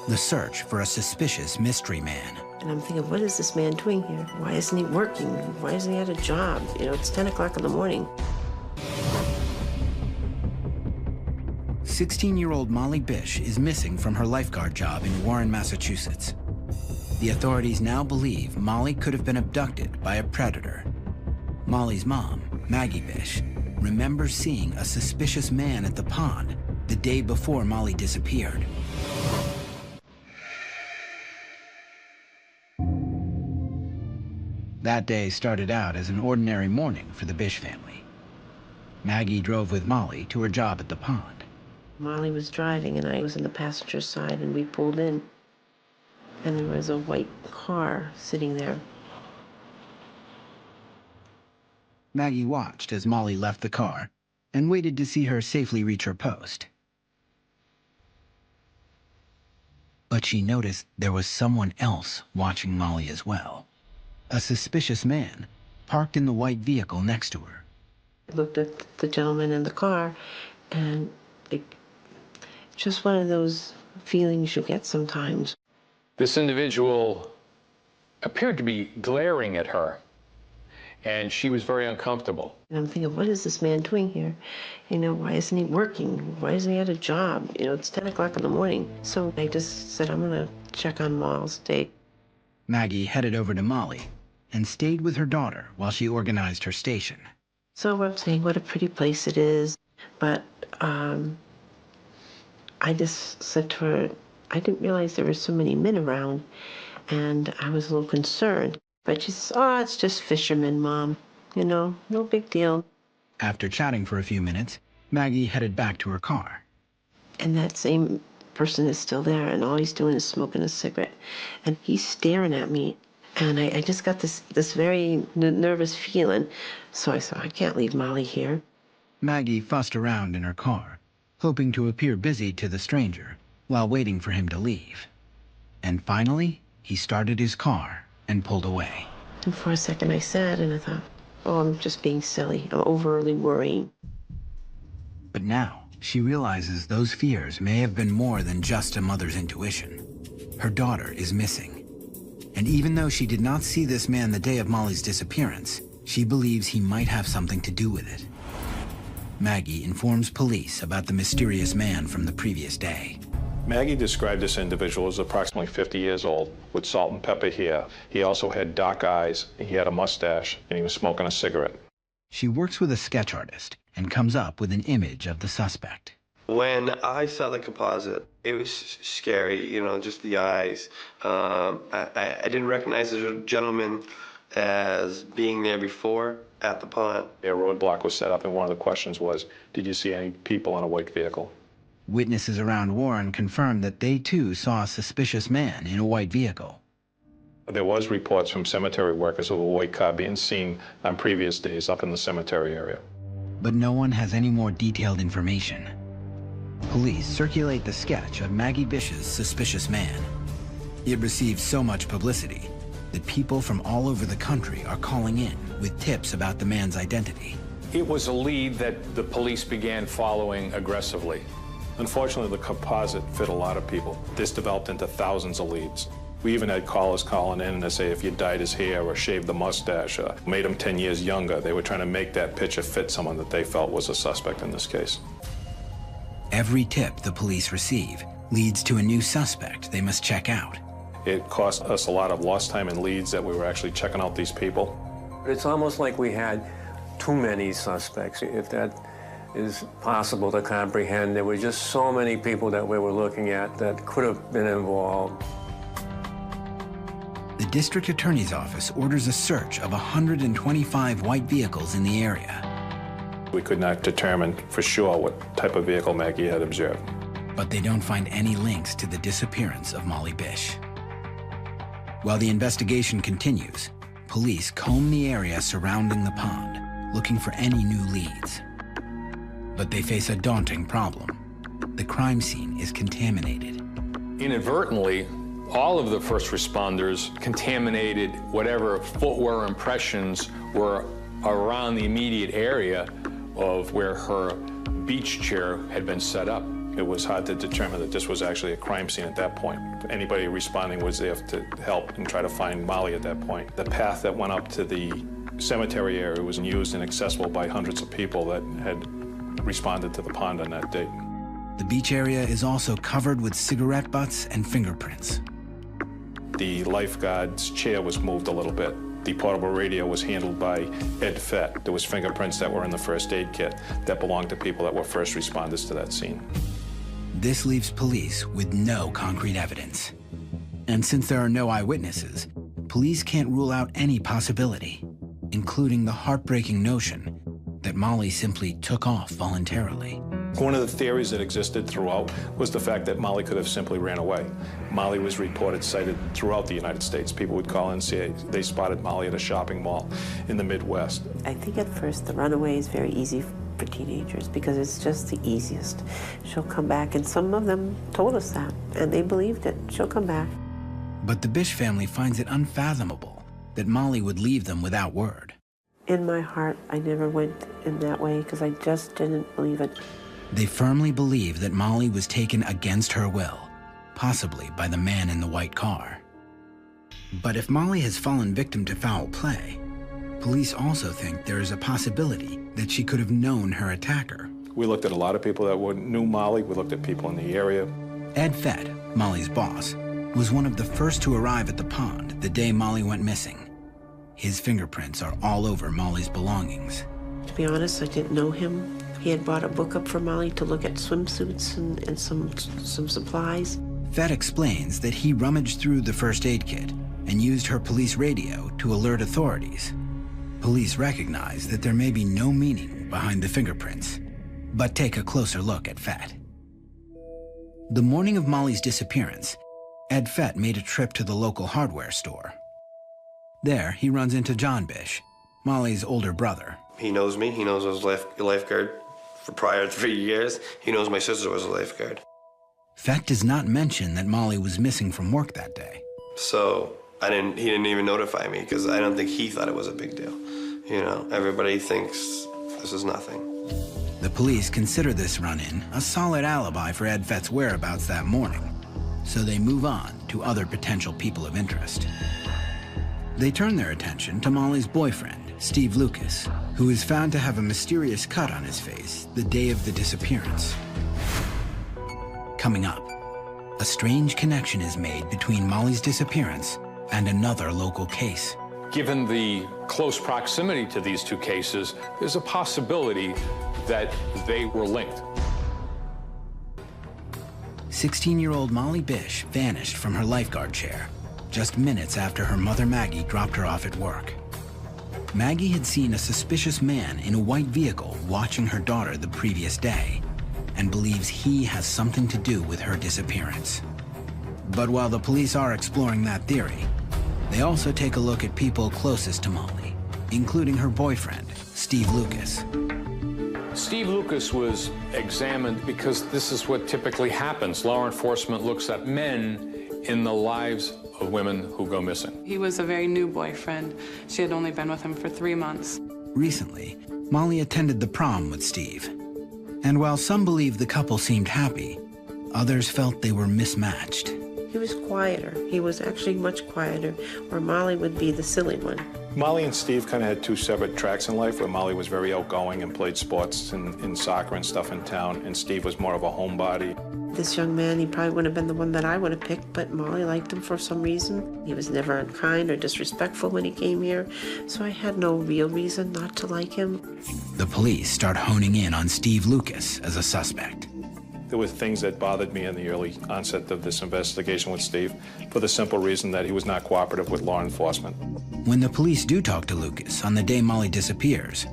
the search for a suspicious mystery man. And I'm thinking, what is this man doing here? Why isn't he working? Why isn't he at a job? You know, it's 10 o'clock in the morning. 16-year-old Molly Bish is missing from her lifeguard job in Warren, Massachusetts. The authorities now believe Molly could have been abducted by a predator. Molly's mom, Maggie Bish, remembers seeing a suspicious man at the pond the day before Molly disappeared. That day started out as an ordinary morning for the Bish family. Maggie drove with Molly to her job at the pond. Molly was driving and I was in the passenger side, and we pulled in. And there was a white car sitting there. Maggie watched as Molly left the car and waited to see her safely reach her post. But she noticed there was someone else watching Molly as well. A suspicious man parked in the white vehicle next to her. I looked at the gentleman in the car, and just one of those feelings you get sometimes. This individual appeared to be glaring at her, and she was very uncomfortable. And I'm thinking, what is this man doing here? You know, why isn't he working? Why isn't he at a job? You know, it's 10 o'clock in the morning. So I just said, I'm going to check on Molly's date. Maggie headed over to Molly and stayed with her daughter while she organized her station. So I'm saying what a pretty place it is, but I just said to her, I didn't realize there were so many men around, and I was a little concerned. But she says, oh, it's just fishermen, Mom. You know, no big deal. After chatting for a few minutes, Maggie headed back to her car. And that same person is still there, and all he's doing is smoking a cigarette. And he's staring at me. And I just got this very nervous feeling. So I said, I can't leave Molly here. Maggie fussed around in her car, hoping to appear busy to the stranger while waiting for him to leave. And finally, he started his car and pulled away. And for a second I sat and I thought, oh, I'm just being silly. I'm overly worrying. But now, she realizes those fears may have been more than just a mother's intuition. Her daughter is missing. And even though she did not see this man the day of Molly's disappearance, she believes he might have something to do with it. Maggie informs police about the mysterious man from the previous day. Maggie described this individual as approximately 50 years old with salt and pepper hair. He also had dark eyes, he had a mustache, and he was smoking a cigarette. She works with a sketch artist and comes up with an image of the suspect. When I saw the composite, it was scary, you know, just the eyes. I didn't recognize the gentleman as being there before at the pond. A roadblock was set up, and one of the questions was, did you see any people in a white vehicle? Witnesses around Warren confirmed that they too saw a suspicious man in a white vehicle. There was reports from cemetery workers of a white car being seen on previous days up in the cemetery area. But no one has any more detailed information. Police circulate the sketch of Maggie Bish's suspicious man. It receives so much publicity that people from all over the country are calling in with tips about the man's identity. It was a lead that the police began following aggressively. Unfortunately, the composite fit a lot of people. This developed into thousands of leads. We even had callers calling in to say if you dyed his hair or shaved the mustache or made him 10 years younger, they were trying to make that picture fit someone that they felt was a suspect in this case. Every tip the police receive leads to a new suspect they must check out. It cost us a lot of lost time and leads that we were actually checking out these people. It's almost like we had too many suspects, if that is possible to comprehend. There were just so many people that we were looking at that could have been involved. The district attorney's office orders a search of 125 white vehicles in the area. We could not determine for sure what type of vehicle Maggie had observed. But they don't find any links to the disappearance of Molly Bish. While the investigation continues, police comb the area surrounding the pond, looking for any new leads. But they face a daunting problem. The crime scene is contaminated. Inadvertently, all of the first responders contaminated whatever footwear impressions were around the immediate area of where her beach chair had been set up. It was hard to determine that this was actually a crime scene at that point. Anybody responding was there to help and try to find Molly at that point. The path that went up to the cemetery area was used and accessible by hundreds of people that had responded to the pond on that date. The beach area is also covered with cigarette butts and fingerprints. The lifeguard's chair was moved a little bit. The portable radio was handled by Ed Fett. There was fingerprints that were in the first aid kit that belonged to people that were first responders to that scene. This leaves police with no concrete evidence. And since there are no eyewitnesses, police can't rule out any possibility, including the heartbreaking notion that Molly simply took off voluntarily. One of the theories that existed throughout was the fact that Molly could have simply ran away. Molly was reported sighted throughout the United States. People would call in and say they spotted Molly at a shopping mall in the Midwest. I think at first the runaway is very easy for teenagers because it's just the easiest. She'll come back, and some of them told us that, and they believed it. She'll come back. But the Bish family finds it unfathomable that Molly would leave them without word. In my heart, I never went in that way because I just didn't believe it. They firmly believe that Molly was taken against her will, possibly by the man in the white car. But if Molly has fallen victim to foul play, police also think there is a possibility that she could have known her attacker. We looked at a lot of people that knew Molly. We looked at people in the area. Ed Fett, Molly's boss, was one of the first to arrive at the pond the day Molly went missing. His fingerprints are all over Molly's belongings. To be honest, I didn't know him. He had brought a book up for Molly to look at swimsuits and some supplies. Fett explains that he rummaged through the first aid kit and used her police radio to alert authorities. Police recognize that there may be no meaning behind the fingerprints, but take a closer look at Fett. The morning of Molly's disappearance, Ed Fett made a trip to the local hardware store. There, he runs into John Bish, Molly's older brother. He knows me. He knows I was a lifeguard for prior 3 years. He knows my sister was a lifeguard. Fett does not mention that Molly was missing from work that day. So he didn't even notify me because I don't think he thought it was a big deal. You know, everybody thinks this is nothing. The police consider this run-in a solid alibi for Ed Fett's whereabouts that morning, so they move on to other potential people of interest. They turn their attention to Molly's boyfriend, Steve Lucas, who is found to have a mysterious cut on his face the day of the disappearance. Coming up, a strange connection is made between Molly's disappearance and another local case. Given the close proximity to these two cases, there's a possibility that they were linked. 16-year-old Molly Bish vanished from her lifeguard chair just minutes after her mother Maggie dropped her off at work. Maggie had seen a suspicious man in a white vehicle watching her daughter the previous day and believes he has something to do with her disappearance. But while the police are exploring that theory, they also take a look at people closest to Molly, including her boyfriend, Steve Lucas. Steve Lucas was examined because this is what typically happens. Law enforcement looks at men in the lives of women who go missing. He was a very new boyfriend. She had only been with him for 3 months. Recently, Molly attended the prom with Steve. And while some believe the couple seemed happy, others felt they were mismatched. He was quieter. He was actually much quieter, where Molly would be the silly one. Molly and Steve kind of had two separate tracks in life, where Molly was very outgoing and played sports and soccer and stuff in town, and Steve was more of a homebody. This young man, he probably wouldn't have been the one that I would have picked, but Molly liked him for some reason. He was never unkind or disrespectful when he came here, so I had no real reason not to like him. The police start honing in on Steve Lucas as a suspect. There were things that bothered me in the early onset of this investigation with Steve, for the simple reason that he was not cooperative with law enforcement. When the police do talk to Lucas on the day Molly disappears,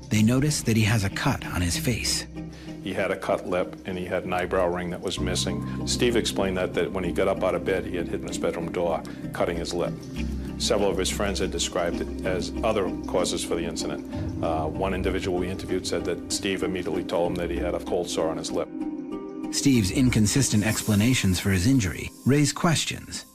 they notice that he has a cut on his face. He had a cut lip and he had an eyebrow ring that was missing. Steve explained that when he got up out of bed, he had hidden his bedroom door, cutting his lip. Several of his friends had described it as other causes for the incident. One individual we interviewed said that Steve immediately told him that he had a cold sore on his lip. Steve's inconsistent explanations for his injury raise questions,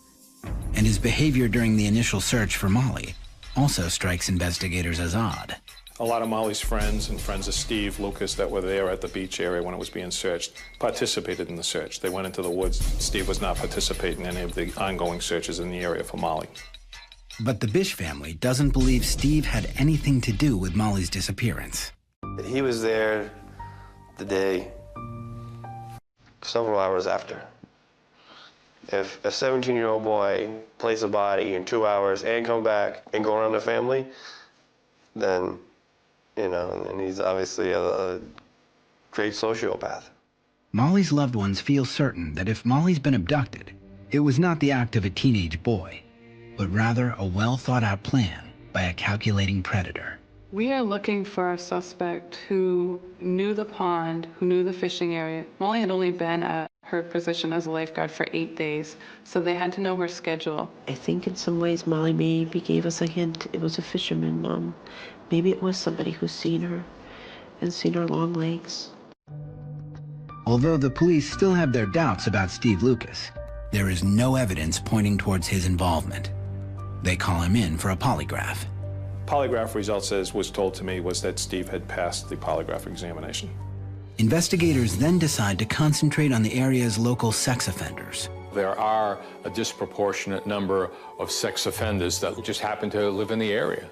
and his behavior during the initial search for Molly also strikes investigators as odd. A lot of Molly's friends and friends of Steve Lucas that were there at the beach area when it was being searched participated in the search. They went into the woods. Steve was not participating in any of the ongoing searches in the area for Molly. But the Bish family doesn't believe Steve had anything to do with Molly's disappearance. He was there the day, several hours after. If a 17-year-old boy places a body in 2 hours and come back and go around the family, then, you know, and he's obviously a great sociopath. Molly's loved ones feel certain that if Molly's been abducted, it was not the act of a teenage boy, but rather a well-thought-out plan by a calculating predator. We are looking for a suspect who knew the pond, who knew the fishing area. Molly had only been at her position as a lifeguard for 8 days, so they had to know her schedule. I think in some ways Molly maybe gave us a hint. It was a fisherman. Maybe it was somebody who's seen her and seen her long legs. Although the police still have their doubts about Steve Lucas, there is no evidence pointing towards his involvement. They call him in for a polygraph. Polygraph results, as was told to me, was that Steve had passed the polygraph examination. Investigators then decide to concentrate on the area's local sex offenders. There are a disproportionate number of sex offenders that just happen to live in the area.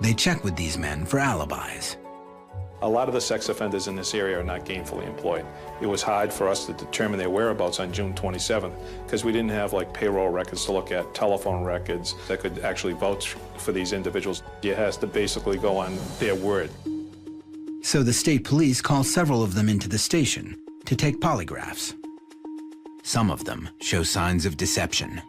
They check with these men for alibis. A lot of the sex offenders in this area are not gainfully employed. It was hard for us to determine their whereabouts on June 27th because we didn't have like payroll records to look at, telephone records that could actually vouch for these individuals. You has to basically go on their word. So the state police call several of them into the station to take polygraphs. Some of them show signs of deception.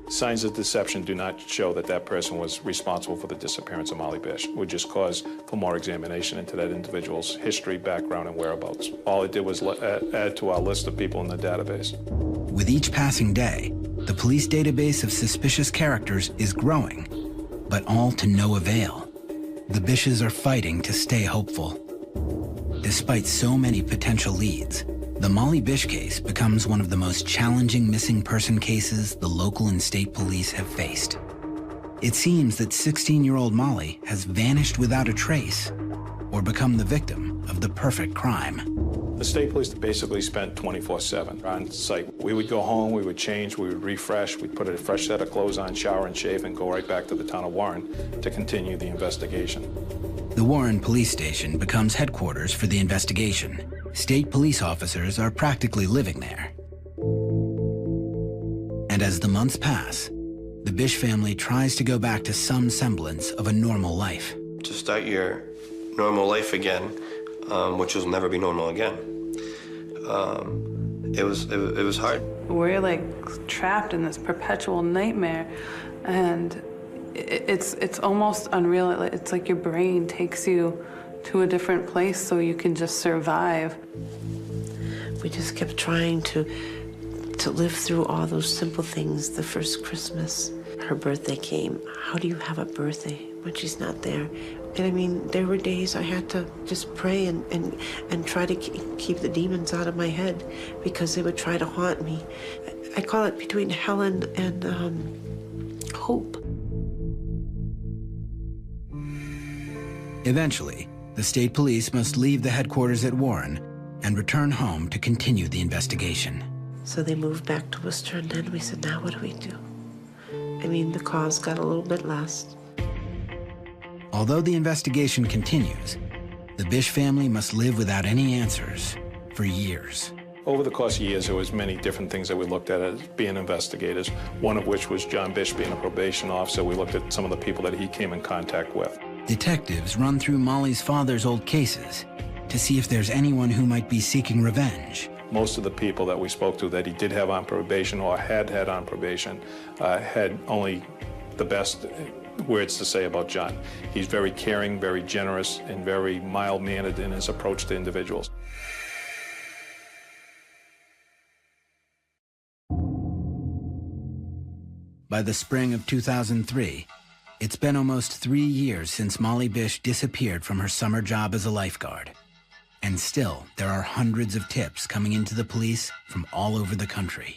Signs of deception do not show that that person was responsible for the disappearance of Molly Bish. It would just cause for more examination into that individual's history, background, and whereabouts. All it did was add to our list of people in the database. With each passing day, the police database of suspicious characters is growing, but all to no avail. The Bishes are fighting to stay hopeful. Despite so many potential leads, the Molly Bish case becomes one of the most challenging missing person cases the local and state police have faced. It seems that 16-year-old Molly has vanished without a trace or become the victim of the perfect crime. The state police basically spent 24/7 on site. We would go home, we would change, we would refresh, we'd put a fresh set of clothes on, shower and shave, and go right back to the town of Warren to continue the investigation. The Warren Police Station becomes headquarters for the investigation. State police officers are practically living there. And as the months pass, the Bish family tries to go back to some semblance of a normal life. To start your normal life again, which will never be normal again. It was hard. We're like trapped in this perpetual nightmare, and it's almost unreal. It's like your brain takes you to a different place so you can just survive. We just kept trying to live through all those simple things. The first Christmas, her birthday came. How do you have a birthday when she's not there? And I mean, there were days I had to just pray and try to keep the demons out of my head because they would try to haunt me. I call it between Helen and hope. Eventually, the state police must leave the headquarters at Warren and return home to continue the investigation. So they moved back to Worcester, and then we said, now what do we do? I mean, the calls got a little bit less. Although the investigation continues, the Bish family must live without any answers for years. Over the course of years, there was many different things that we looked at as being investigators, one of which was John Bish being a probation officer. We looked at some of the people that he came in contact with. Detectives run through Molly's father's old cases to see if there's anyone who might be seeking revenge. Most of the people that we spoke to that he did have on probation or had on probation had only the best words to say about John. He's very caring, very generous, and very mild-mannered in his approach to individuals. By the spring of 2003, it's been almost 3 years since Molly Bish disappeared from her summer job as a lifeguard. And still, there are hundreds of tips coming into the police from all over the country.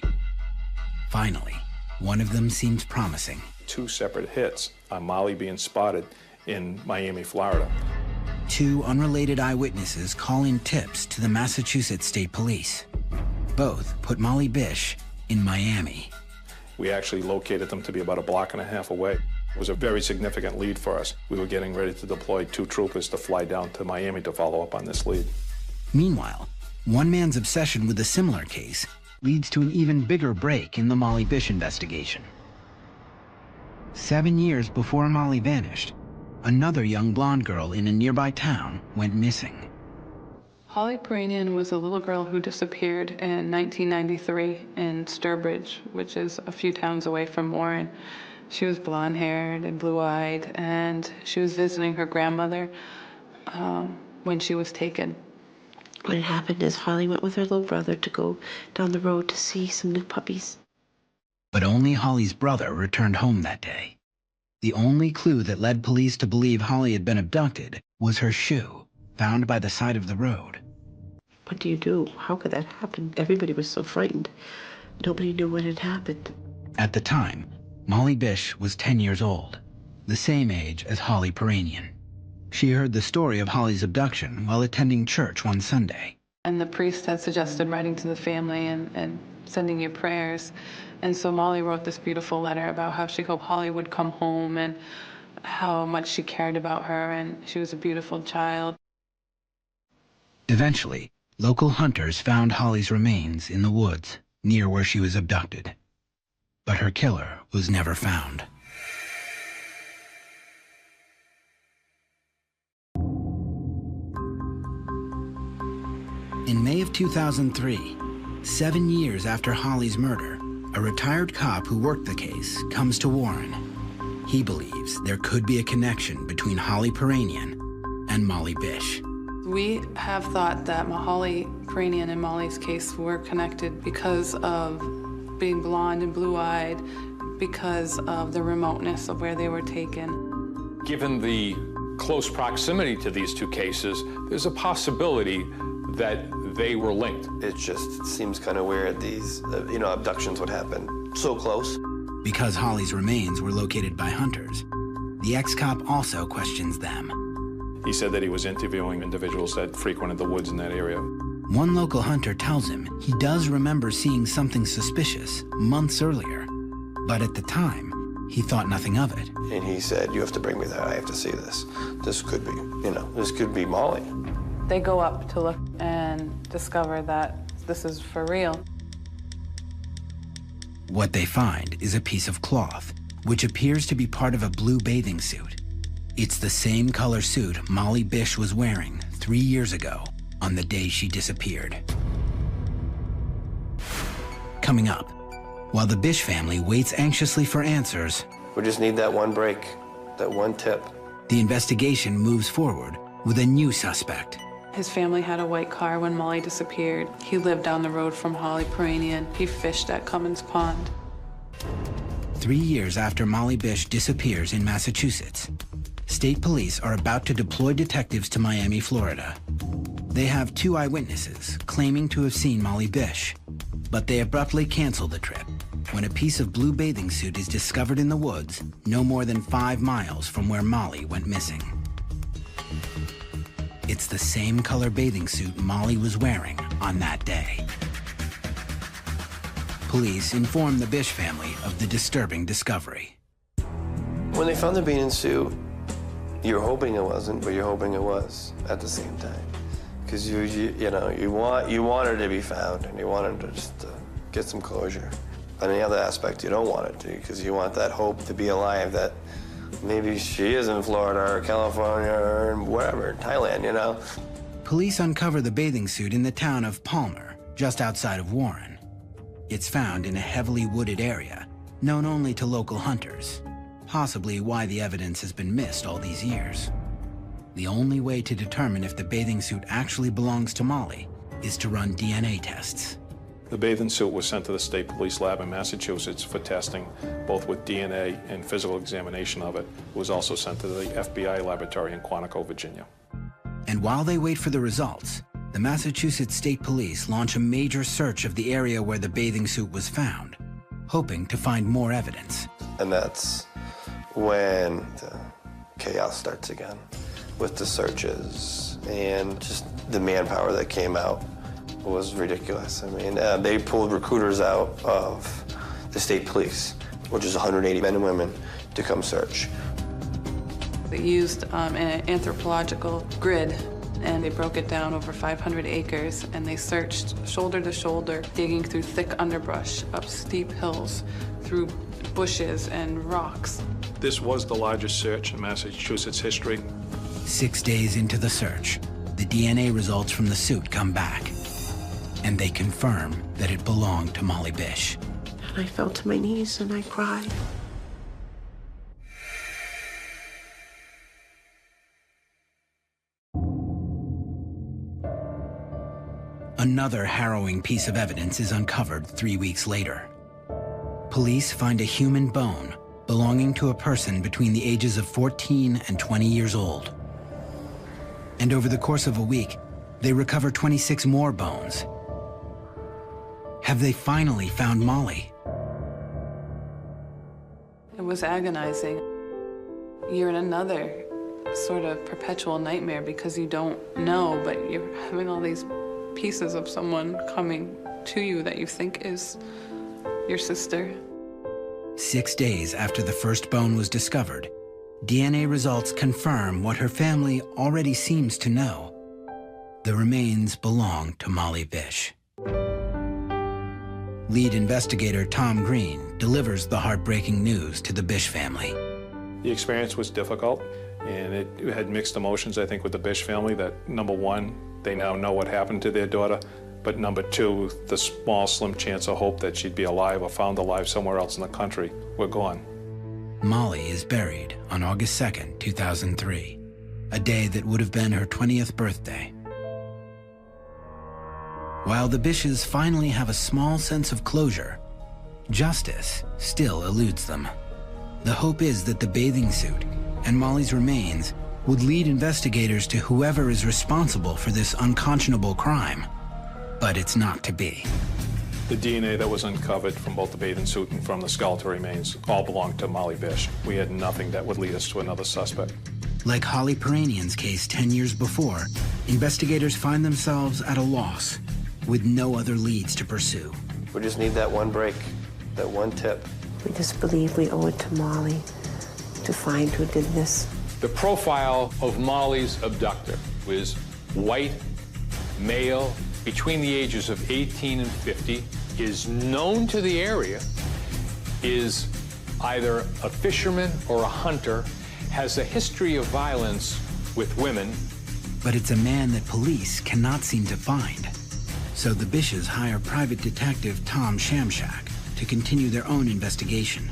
Finally, one of them seems promising. 2 separate hits on Molly being spotted in Miami, Florida. 2 unrelated eyewitnesses call in tips to the Massachusetts State Police. Both put Molly Bish in Miami. We actually located them to be about a block and a half away. It was a very significant lead for us. We were getting ready to deploy 2 troopers to fly down to Miami to follow up on this lead. Meanwhile, one man's obsession with a similar case leads to an even bigger break in the Molly Bish investigation. 7 years before Molly vanished, another young blonde girl in a nearby town went missing. Holly Peranian was a little girl who disappeared in 1993 in Sturbridge, which is a few towns away from Warren. She was blonde-haired and blue-eyed, and she was visiting her grandmother when she was taken. What had happened is Holly went with her little brother to go down the road to see some new puppies. But only Holly's brother returned home that day. The only clue that led police to believe Holly had been abducted was her shoe, found by the side of the road. What do you do? How could that happen? Everybody was so frightened. Nobody knew what had happened. At the time, Molly Bish was 10 years old, the same age as Holly Peranian. She heard the story of Holly's abduction while attending church one Sunday. And the priest had suggested writing to the family and sending you prayers. And so Molly wrote this beautiful letter about how she hoped Holly would come home and how much she cared about her, and she was a beautiful child. Eventually, local hunters found Holly's remains in the woods near where she was abducted. But her killer was never found. In May of 2003, 7 years after Holly's murder, a retired cop who worked the case comes to Warren. He believes there could be a connection between Holly Peranian and Molly Bish. We have thought that Holly Peranian and Molly's case were connected because of being blonde and blue-eyed, because of the remoteness of where they were taken. Given the close proximity to these 2 cases, there's a possibility that they were linked. It just seems kind of weird these, abductions would happen so close. Because Holly's remains were located by hunters, the ex-cop also questions them. He said that he was interviewing individuals that frequented the woods in that area. One local hunter tells him he does remember seeing something suspicious months earlier, but at the time, he thought nothing of it. And he said, you have to bring me there. I have to see this. This could be, this could be Molly. They go up to look and discover that this is for real. What they find is a piece of cloth, which appears to be part of a blue bathing suit. It's the same color suit Molly Bish was wearing 3 years ago on the day she disappeared. Coming up, while the Bish family waits anxiously for answers, We just need that one break, that one tip. the investigation moves forward with a new suspect. His family had a white car when Molly disappeared. He lived down the road from Holly Peranian. He fished at Cummins Pond. 3 years after Molly Bish disappears in Massachusetts, state police are about to deploy detectives to Miami, Florida. They have 2 eyewitnesses claiming to have seen Molly Bish, but they abruptly cancel the trip when a piece of blue bathing suit is discovered in the woods no more than 5 miles from where Molly went missing. It's the same color bathing suit Molly was wearing on that day. Police inform the Bish family of the disturbing discovery. When they found the bathing suit, you're hoping it wasn't, but you're hoping it was at the same time. Because you want her to be found, and you want her to just get some closure. On the other aspect, you don't want it to, because you want that hope to be alive that maybe she is in Florida or California or wherever, Thailand, Police uncover the bathing suit in the town of Palmer, just outside of Warren. It's found in a heavily wooded area, known only to local hunters, possibly why the evidence has been missed all these years. The only way to determine if the bathing suit actually belongs to Molly is to run DNA tests. The bathing suit was sent to the state police lab in Massachusetts for testing, both with DNA and physical examination of it. It was also sent to the FBI laboratory in Quantico, Virginia. And while they wait for the results, the Massachusetts State Police launch a major search of the area where the bathing suit was found, hoping to find more evidence. And that's when the chaos starts again with the searches, and just the manpower that came out was ridiculous. I mean, they pulled recruiters out of the state police, which is 180 men and women, to come search. They used an anthropological grid, and they broke it down over 500 acres, and they searched shoulder to shoulder, digging through thick underbrush, up steep hills, through bushes and rocks. This was the largest search in Massachusetts history. 6 days into the search, the DNA results from the suit come back, and they confirm that it belonged to Molly Bish. And I fell to my knees and I cried. Another harrowing piece of evidence is uncovered 3 weeks later. Police find a human bone belonging to a person between the ages of 14 and 20 years old. And over the course of a week, they recover 26 more bones. Have they finally found Molly? It was agonizing. You're in another sort of perpetual nightmare because you don't know, but you're having all these pieces of someone coming to you that you think is your sister. 6 days after the first bone was discovered, DNA results confirm what her family already seems to know. The remains belong to Molly Bish. Lead investigator Tom Green delivers the heartbreaking news to the Bish family. The experience was difficult, and it had mixed emotions, I think, with the Bish family, that number one, they now know what happened to their daughter, but number two, the small, slim chance of hope that she'd be alive or found alive somewhere else in the country were gone. Molly is buried on August 2nd, 2003, a day that would have been her 20th birthday. While the Bishes finally have a small sense of closure, justice still eludes them. The hope is that the bathing suit and Molly's remains would lead investigators to whoever is responsible for this unconscionable crime. But it's not to be. The DNA that was uncovered from both the bathing suit and from the skeletal remains all belonged to Molly Bish. We had nothing that would lead us to another suspect. Like Holly Peranian's case 10 years before, investigators find themselves at a loss with no other leads to pursue. We just need that one break, that one tip. We just believe we owe it to Molly to find who did this. The profile of Molly's abductor was white, male, between the ages of 18 and 50, is known to the area, is either a fisherman or a hunter, has a history of violence with women. But it's a man that police cannot seem to find. So the Bishes hire private detective Tom Shamshak to continue their own investigation.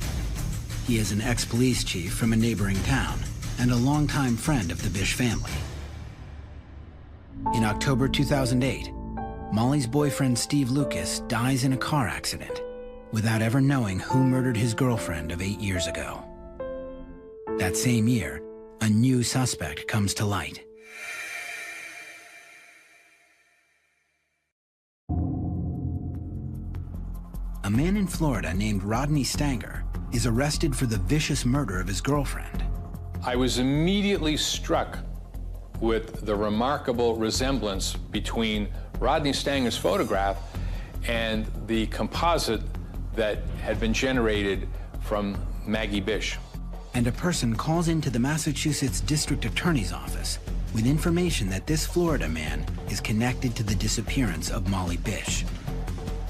He is an ex-police chief from a neighboring town and a longtime friend of the Bish family. In October 2008, Molly's boyfriend Steve Lucas dies in a car accident without ever knowing who murdered his girlfriend of 8 years ago. That same year, a new suspect comes to light. A man in Florida named Rodney Stanger is arrested for the vicious murder of his girlfriend. I was immediately struck with the remarkable resemblance between Rodney Stanger's photograph and the composite that had been generated from Maggie Bish. And a person calls into the Massachusetts District Attorney's Office with information that this Florida man is connected to the disappearance of Molly Bish.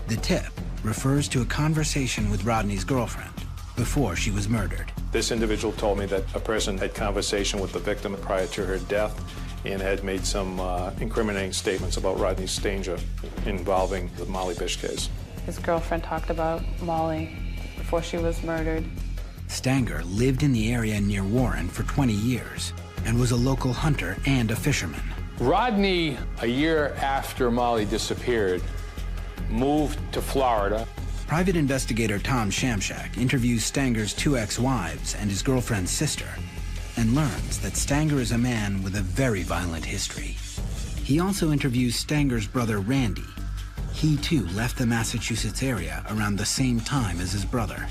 The tip refers to a conversation with Rodney's girlfriend before she was murdered. This individual told me that a person had conversation with the victim prior to her death and had made some incriminating statements about Rodney Stanger involving the Molly Bish case. His girlfriend talked about Molly before she was murdered. Stanger lived in the area near Warren for 20 years and was a local hunter and a fisherman. Rodney, a year after Molly disappeared, moved to Florida. Private investigator Tom Shamshak interviews Stanger's 2 ex-wives and his girlfriend's sister and learns that Stanger is a man with a very violent history. He also interviews Stanger's brother Randy. He too left the Massachusetts area around the same time as his brother.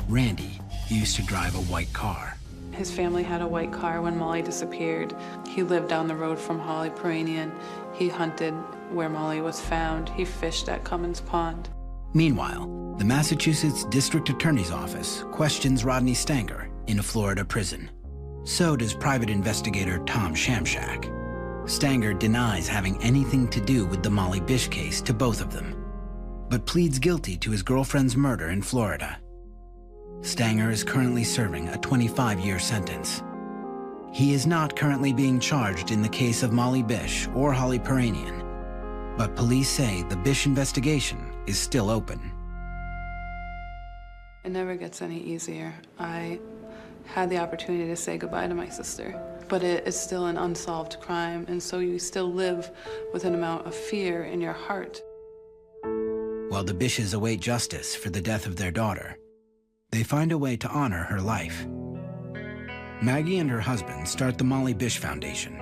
Randy used to drive a white car. His family had a white car when Molly disappeared. He lived down the road from Holly Peranian. He hunted where Molly was found. He fished at Cummins Pond. Meanwhile, the Massachusetts District Attorney's Office questions Rodney Stanger in a Florida prison. So does private investigator Tom Shamshak. Stanger denies having anything to do with the Molly Bish case to both of them, but pleads guilty to his girlfriend's murder in Florida. Stanger is currently serving a 25-year sentence. He is not currently being charged in the case of Molly Bish or Holly Peranian, but police say the Bish investigation is still open. It never gets any easier. I had the opportunity to say goodbye to my sister, but it is still an unsolved crime, and so you still live with an amount of fear in your heart. While the Bishes await justice for the death of their daughter, they find a way to honor her life. Maggie and her husband start the Molly Bish Foundation,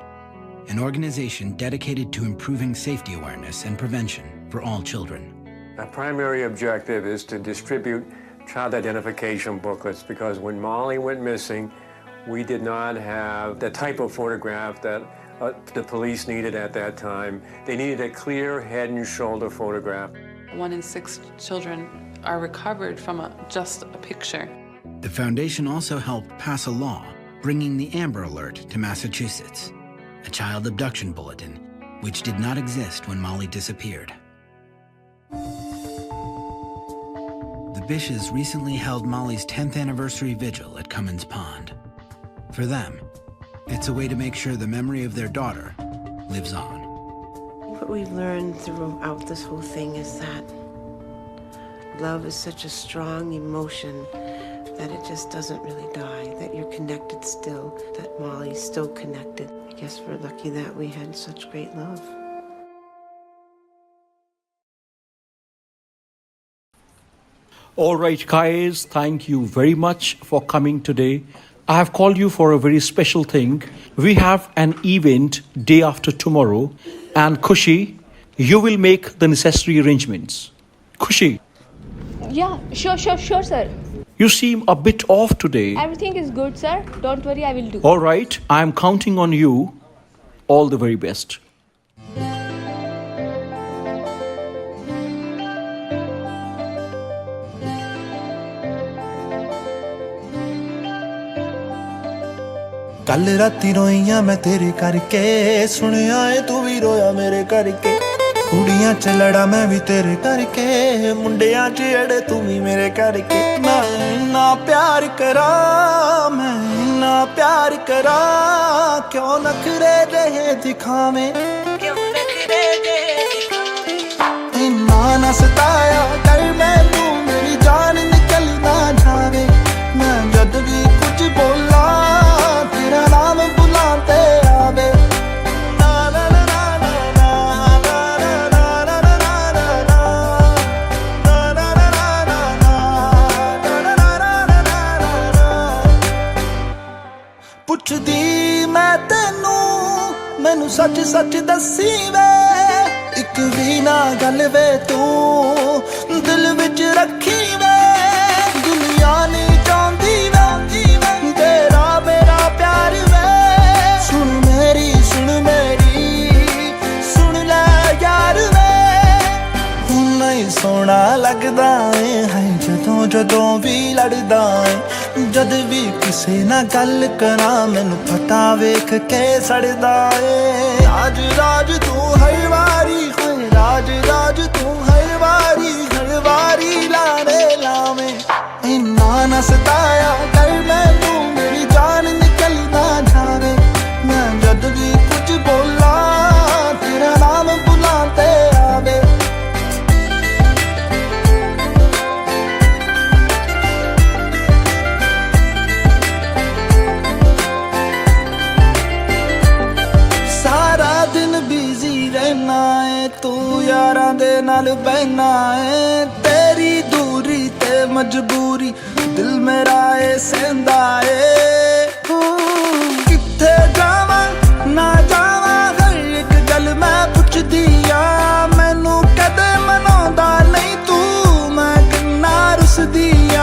an organization dedicated to improving safety awareness and prevention for all children. Our primary objective is to distribute child identification booklets because when Molly went missing, we did not have the type of photograph that the police needed at that time. They needed a clear head and shoulder photograph. 1 in 6 children are recovered from just a picture. The foundation also helped pass a law bringing the Amber Alert to Massachusetts, a child abduction bulletin which did not exist when Molly disappeared. The Bishes recently held Molly's 10th anniversary vigil at Cummins Pond. For them, it's a way to make sure the memory of their daughter lives on. What we've learned throughout this whole thing is that love is such a strong emotion that it just doesn't really die, that you're connected still, that Molly's still connected. I guess we're lucky that we had such great love. All right, guys, thank you very much for coming today. I have called you for a very special thing. We have an event day after tomorrow, and Khushi, you will make the necessary arrangements. Khushi, Yeah, sure, sir. you seem a bit off today. Everything is good, sir. Don't worry, I will do. All right, I am counting on you. All the very best. ਕੱਲ ਰਾਤੀ ਰੋਈਆਂ ਮੈਂ ਤੇਰੇ ਕਰਕੇ ਸੁਣਿਆ ਏ ਤੂੰ ਵੀ ਰੋਇਆ ਮੇਰੇ ਕਰਕੇ ਕੁੜੀਆਂ ਚ ਲੜਾ ਮੈਂ ਵੀ ਤੇਰੇ ਕਰਕੇ ਮੁੰਡਿਆਂ ਚ ਅੜੇ ਤੂੰ ਵੀ ਮੇਰੇ ਕਰਕੇ ਮੈਂ ਇੰਨਾ ਪਿਆਰ ਕਰਾਂ ਮੈਂ ਇੰਨਾ ਪਿਆਰ ਕਰਾਂ ਕਿਉਂ ਨਖਰੇ ਜਿਹੇ ਦਿਖਾਵੇਂ ਇੰਨਾ ਨਾ ਸਤਾਇਆ ਕਰ ਮੈਨੂੰ ਮੇਰੀ ਜਾਨ ਨਿਕਲ ਨਾ ਜਾਵੇ ਮੈਂ ਜਦ ਵੀ ਕੁਝ ਬੋਲਾਂ ਤੇਰਾ ਨਾਮ ਬੁਲਾਂ ਤੇ ਆਵੇ ਪੁੱਛਦੀ ਮੈਂ ਤੈਨੂੰ ਮੈਨੂੰ ਸੱਚ ਸੱਚ ਦੱਸੀ ਵੇ ਇੱਕ ਵੀ ਨਾ ਗੱਲ ਵੇ ਤੂੰ ਦਿਲ ਵਿੱਚ ਰੱਖੀ ਵੇ ਦੁਨੀਆ ਨਹੀਂ ਚਾਹੁੰਦੀ ਵੇ ਤੇਰਾ ਮੇਰਾ ਪਿਆਰ ਵੇ ਸੁਣ ਮੇਰੀ ਸੁਣ ਲੈ ਯਾਰ ਵੇ ਨਹੀਂ ਸੋਹਣਾ ਲੱਗਦਾ ਏ ਹੈ ਜਦੋਂ ਵੀ ਲੜਦਾ ਏ ਜਦ ਵੀ ਕਿਸੇ ਨਾਲ ਗੱਲ ਕਰਾਂ ਮੈਨੂੰ ਪਤਾ ਵੇਖ ਕੇ ਸੜਦਾ ਏ ਰਾਜ ਤੂੰ ਹਰ ਵਾਰੀ ਹੋਏ ਰਾਜ ਤੂੰ ਹਰ ਵਾਰੀ ਲਾਵੇਂ ਇੰਨਾ ਨਾ ਸਤਾਇਆ ਕਰ ਮੈਨੂੰ ਮੇਰੀ ਜਾਨ ਨਿਕਲ ਨਾ ਜਾਵੇ ਮੈਂ ਜਦ ਵੀ ਕੁਝ ਬੋਲਾਂ ਤੇਰਾ ਨਾਮ ਬੁਲਾਂ ਤੇ ਆਵੇ ਤੂੰ ਯਾਰਾਂ ਦੇ ਨਾਲ ਬਹਿਨਾ ਏ ਤੇਰੀ ਦੂਰੀ ਤੇ ਮਜਬੂਰੀ ਦਿਲ ਮੇਰਾ ਏ ਸਹਿੰਦਾ ਏ ਕਿੱਥੇ ਜਾਵਾਂ ਨਾ ਜਾਵਾਂ ਹਰ ਇੱਕ ਗੱਲ ਮੈਂ ਪੁੱਛਦੀ ਆ ਮੈਨੂੰ ਕਦੇ ਮਨਾਉਂਦਾ ਨਹੀਂ ਤੂੰ ਮੈਂ ਕਿੰਨਾ ਰੁੱਸਦੀ ਆ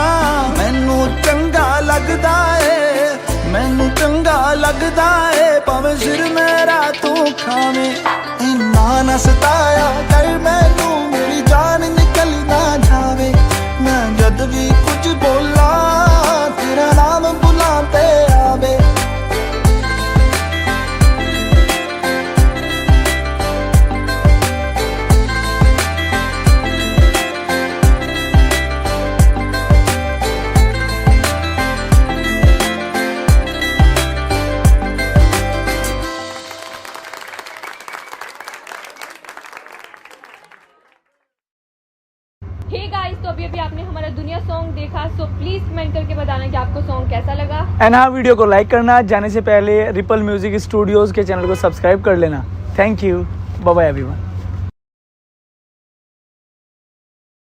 ਮੈਨੂੰ ਚੰਗਾ ਲੱਗਦਾ ਏ ਭਾਵੇਂ ਸਿਰ ਮੇਰਾ ਤੂੰ ਖਾਵੇਂ ਇੰਨਾ ਨਾ ਸਤਾਇਆ ਕਰ ਮੈਨੂੰ ਮੇਰੀ ਜਾਨ ਨਿਕਲ ਨਾ ਜਾਵੇ ਮੈਂ ਜਦ ਵੀ ਕੁਝ ਬੋਲਾਂ ਤੇਰਾ ਨਾਮ ਬੁਲਾਂ ਤੇ ਆਵੇ तो अभी आपने हमारा दुनिया सॉन्ग देखा, सो प्लीज कमेंट करके बताना कि आपको सॉन्ग कैसा लगा। एंड हाँ, वीडियो को लाइक करना, जाने से पहले रिपल म्यूजिक स्टूडियोज के चैनल को सब्सक्राइब कर लेना। Thank you, bye bye everyone.